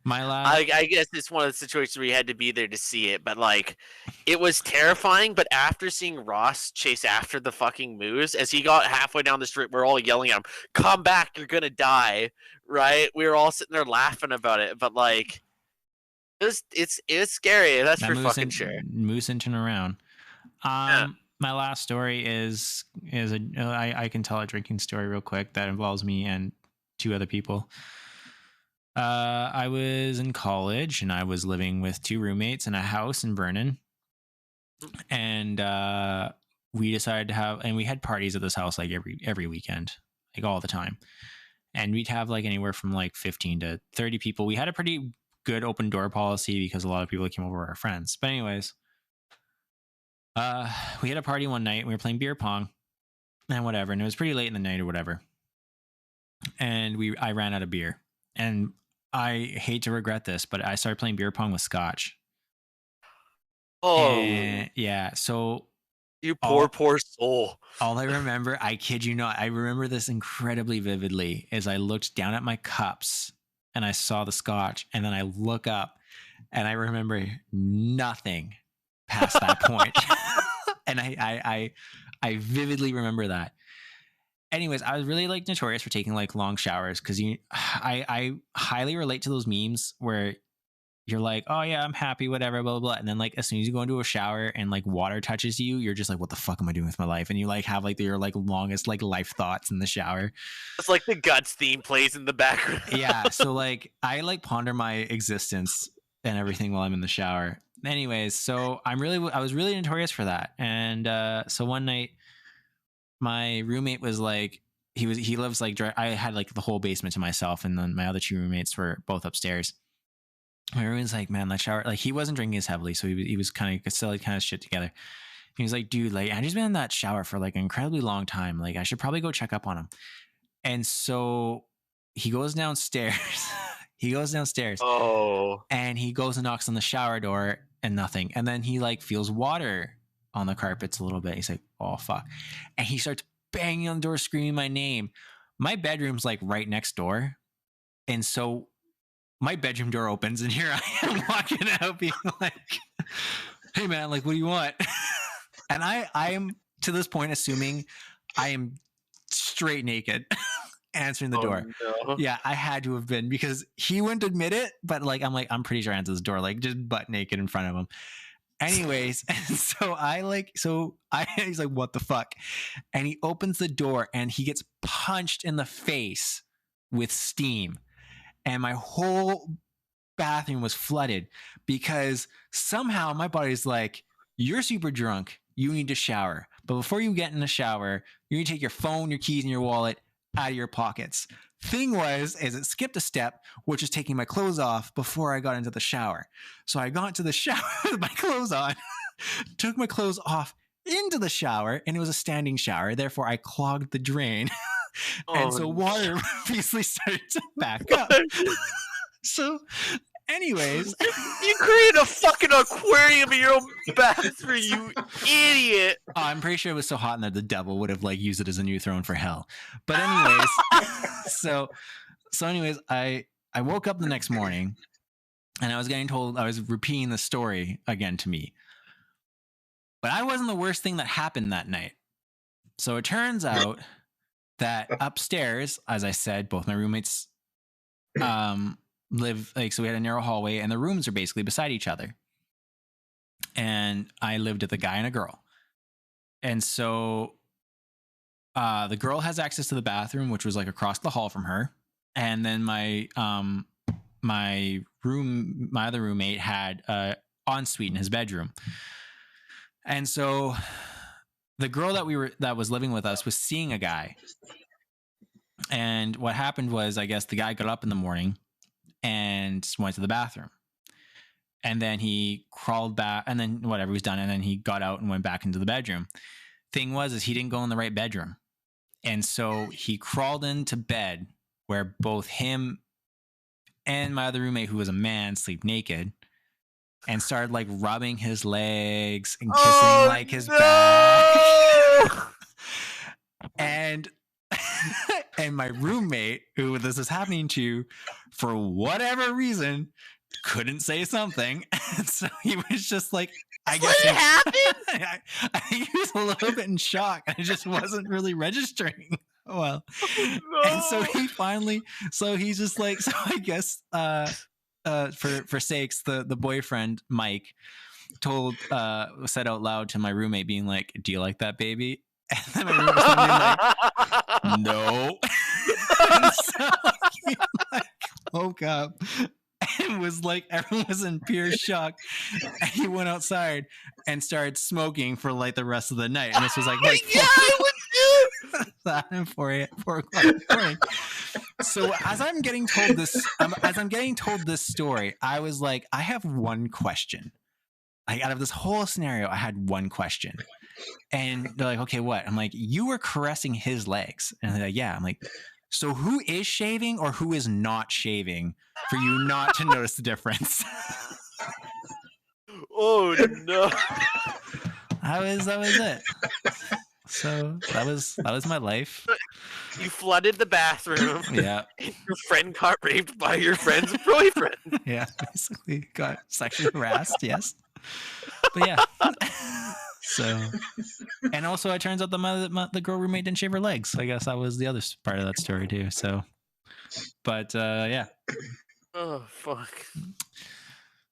my last, I guess it's one of the situations where you had to be there to see it, but like, it was terrifying. But after seeing Ross chase after the fucking moose, as he got halfway down the street, we're all yelling at him, "Come back, you're gonna die!" Right? We were all sitting there laughing about it, but like. It's scary. That's for fucking sure. Moose inching around. My last story is I can tell a drinking story real quick that involves me and 2 other people. I was in college and I was living with 2 roommates in a house in Vernon, and we decided to have, and we had parties at this house like every weekend, like all the time, and we'd have like anywhere from like 15 to 30 people. We had a pretty good open door policy because a lot of people that came over were our friends. But anyways, we had a party one night. We were playing beer pong and whatever, and it was pretty late in the night or whatever. And I ran out of beer, and I hate to regret this, but I started playing beer pong with scotch. Oh, yeah. So you poor soul. All I remember, I kid you not, I remember this incredibly vividly, is I looked down at my cups and I saw the scotch, and then I look up and I remember nothing past that point. And I vividly remember that. Anyways, I was really like notorious for taking like long showers because I highly relate to those memes where you're like, oh yeah, I'm happy, whatever, blah, blah, blah. And then like as soon as you go into a shower and like water touches you, you're just like, what the fuck am I doing with my life? And you like have like your like longest like life thoughts in the shower. It's like the Guts theme plays in the background. Yeah. So like I like ponder my existence and everything while I'm in the shower. Anyways, so I was really notorious for that. And so one night my roommate was like, he lives like, I had like the whole basement to myself, and then my other 2 roommates were both upstairs. My roommate's like, man, that shower, like he wasn't drinking as heavily, so he was kind of still kind of shit together. He was like, dude, like I just been in that shower for like an incredibly long time. Like I should probably go check up on him. And so he goes downstairs. Oh. And he goes and knocks on the shower door and nothing. And then he like feels water on the carpets a little bit. He's like, oh fuck. And he starts banging on the door, screaming my name. My bedroom's like right next door. And so my bedroom door opens and here I am walking out being like, hey man, like, what do you want? And I am to this point assuming I am straight naked answering the door. No. Yeah, I had to have been because he wouldn't admit it, but like, I'm pretty sure I answered this door, like just butt naked in front of him. Anyways, and so he's like, what the fuck? And he opens the door and he gets punched in the face with steam. And my whole bathroom was flooded because somehow my body's like, you're super drunk. You need to shower. But before you get in the shower, you need to take your phone, your keys, and your wallet out of your pockets. Thing was, is it skipped a step, which is taking my clothes off before I got into the shower. So I got into the shower with my clothes on, took my clothes off into the shower, and it was a standing shower. Therefore, I clogged the drain. And so water obviously started to back up. So anyways, you created a fucking aquarium in your own bathroom, you idiot. I'm pretty sure it was so hot in there the devil would have like used it as a new throne for hell. But anyways, so anyways, I woke up the next morning and I was getting told, I was repeating the story again to me. But I wasn't the worst thing that happened that night. So it turns out that upstairs, as I said, both my roommates live like, so we had a narrow hallway and the rooms are basically beside each other. And I lived with a guy and a girl. And so the girl has access to the bathroom, which was like across the hall from her, and then my other roommate had a ensuite in his bedroom. And so the girl that was living with us was seeing a guy. And what happened was, I guess the guy got up in the morning and went to the bathroom. And then he crawled back, and then whatever was done, and then he got out and went back into the bedroom. Thing was, is he didn't go in the right bedroom. And so he crawled into bed where both him and my other roommate, who was a man, sleep naked, and started like rubbing his legs and kissing like his back. And my roommate, who this is happening to, for whatever reason, couldn't say something. And so he was just like, I guess what happened? I think he was a little bit in shock, and it just wasn't really registering well. No. And so he's just like, so I guess for sakes, the boyfriend Mike said out loud to my roommate, being like, "Do you like that baby?" And then my roommate was like, "No." And so he like woke up and was like, everyone was in pure shock, and he went outside and started smoking for like the rest of the night. And this was like, for it. So as I'm getting told this story, I was like, I have one question. Like, out of this whole scenario, I had one question. And they're like, okay, what? I'm like, you were caressing his legs. And they're like, yeah. I'm like, so who is shaving or who is not shaving for you not to notice the difference? Oh no. That was it. So that was my life. You flooded the bathroom. Yeah. And your friend got raped by your friend's boyfriend. Yeah, basically got sexually harassed. Yes. But yeah. So, and also it turns out the girl roommate didn't shave her legs. I guess that was the other part of that story too. So, but yeah. Oh fuck.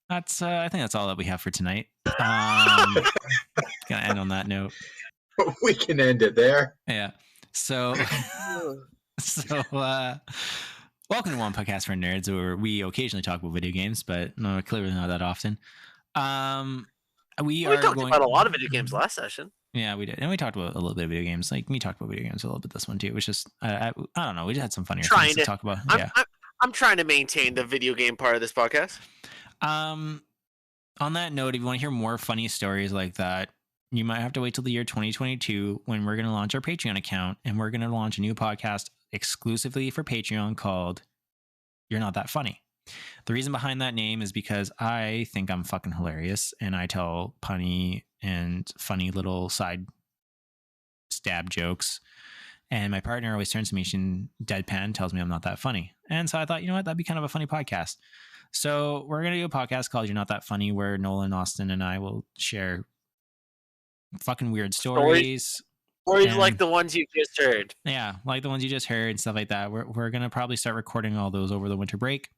That's I think that's all that we have for tonight. Gonna end on that note. We can end it there. Yeah. So welcome to One Podcast for Nerds, where we occasionally talk about video games, but no, clearly not that often. We talked about a lot of video games last session. Yeah, we did, and we talked about a little bit of video games. Like, me talked about video games a little bit this one too. It was just I don't know. We just had some funnier things to talk about. I'm trying to maintain the video game part of this podcast. On that note, if you want to hear more funny stories like that, you might have to wait till the year 2022 when we're going to launch our Patreon account, and we're going to launch a new podcast exclusively for Patreon called You're Not That Funny. The reason behind that name is because I think I'm fucking hilarious, and I tell punny and funny little side stab jokes. And my partner always turns to me, she deadpan tells me I'm not that funny. And so I thought, you know what, that'd be kind of a funny podcast. So we're going to do a podcast called You're Not That Funny, where Nolan, Austin, and I will share fucking weird stories. Stories like the ones you just heard. Yeah, like the ones you just heard and stuff like that. We're going to probably start recording all those over the winter break.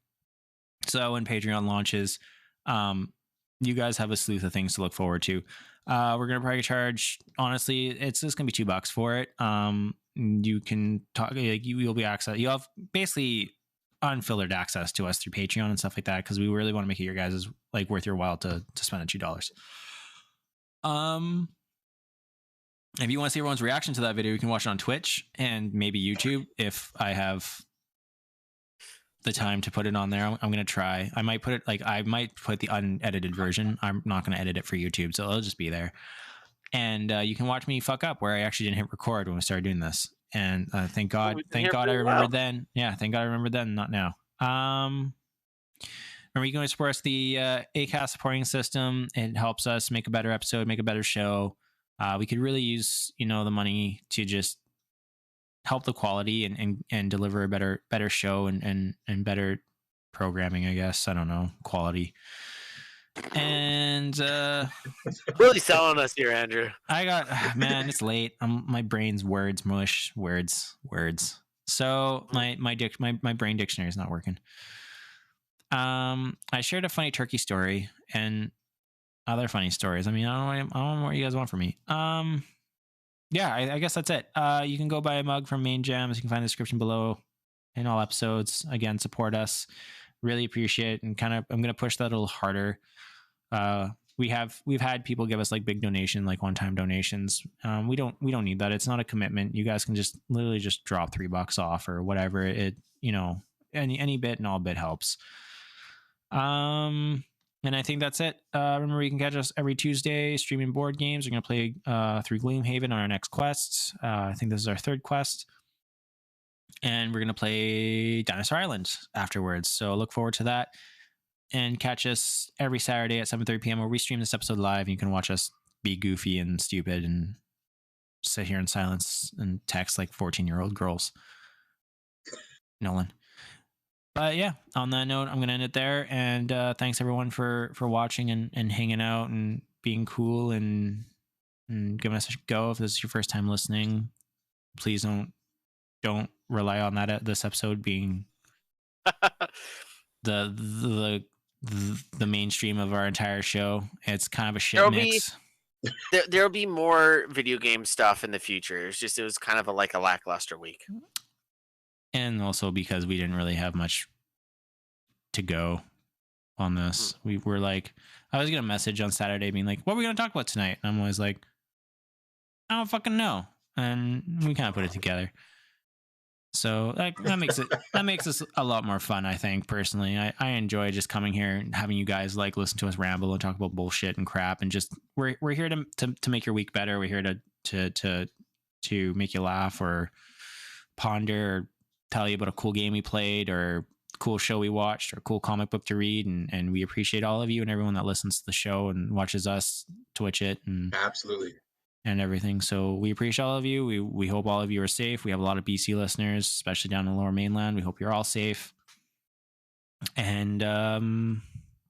So when Patreon launches, you guys have a slew of things to look forward to. We're going to probably charge, honestly, it's just going to be $2 for it. You can talk, like, you'll be access. You'll have basically unfiltered access to us through Patreon and stuff like that, because we really want to make it your guys' like worth your while to spend the $2. If you want to see everyone's reaction to that video, you can watch it on Twitch and maybe YouTube if I have the time to put it on there. I'm going to try. I might put the unedited version. I'm not going to edit it for YouTube, so it'll just be there. And you can watch me fuck up where I actually didn't hit record when we started doing this. And thank God I remembered then. Yeah, thank God I remembered then, not now. Remember, you can support us, the Acast supporting system. It helps us make a better episode, make a better show. We could really use, the money to just help the quality and deliver a better show and better programming, I guess. I don't know, quality. And really selling us here, Andrew. Man, it's late. My brain's words. So my brain dictionary is not working. I shared a funny turkey story and other funny stories. I mean, I don't know what you guys want from me. yeah, I guess that's it. You can go buy a mug from Main Gems. You can find the description below in all episodes. Again, support us. Really appreciate it. And I'm going to push that a little harder. We've had people give us like big donation, like one-time donations. We don't need that. It's not a commitment. You guys can just literally just drop $3 off or whatever. Any bit and all bit helps. And I think that's it. Remember, you can catch us every Tuesday streaming board games. We're going to play through Gloomhaven on our next quest. I think this is our third quest. And we're going to play Dinosaur Island afterwards. So look forward to that. And catch us every Saturday at 7:30 p.m. where we stream this episode live. And you can watch us be goofy and stupid and sit here in silence and text like 14-year-old girls. Nolan. But yeah, on that note, I'm going to end it there. And thanks everyone for watching and hanging out and being cool and giving us a go. If this is your first time listening, please don't rely on this episode being the mainstream of our entire show. It's kind of a shit mix. There'll be more video game stuff in the future. It was kind of a lackluster week. And also because we didn't really have much to go on this. We were like, I was getting a message on Saturday being like, what are we going to talk about tonight? And I'm always like, I don't fucking know. And we kind of put it together. So that makes us a lot more fun, I think, personally. I enjoy just coming here and having you guys like listen to us ramble and talk about bullshit and crap, and just we're here to make your week better. We're here to make you laugh or ponder or tell you about a cool game we played or cool show we watched or cool comic book to read, and we appreciate all of you and everyone that listens to the show and watches us Twitch it and absolutely and everything. So we appreciate all of you. We hope all of you are safe. We have a lot of BC listeners, especially down in the Lower Mainland. We hope you're all safe. And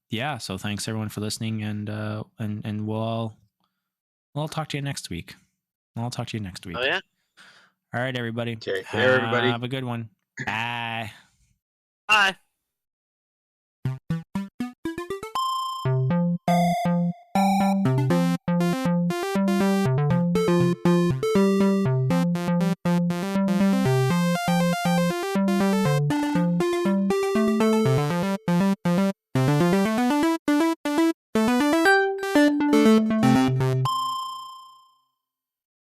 yeah, so thanks everyone for listening, and we'll talk to you next week. I'll talk to you next week. Oh yeah. All right, everybody. Take care, everybody. Have a good one. Bye. Bye.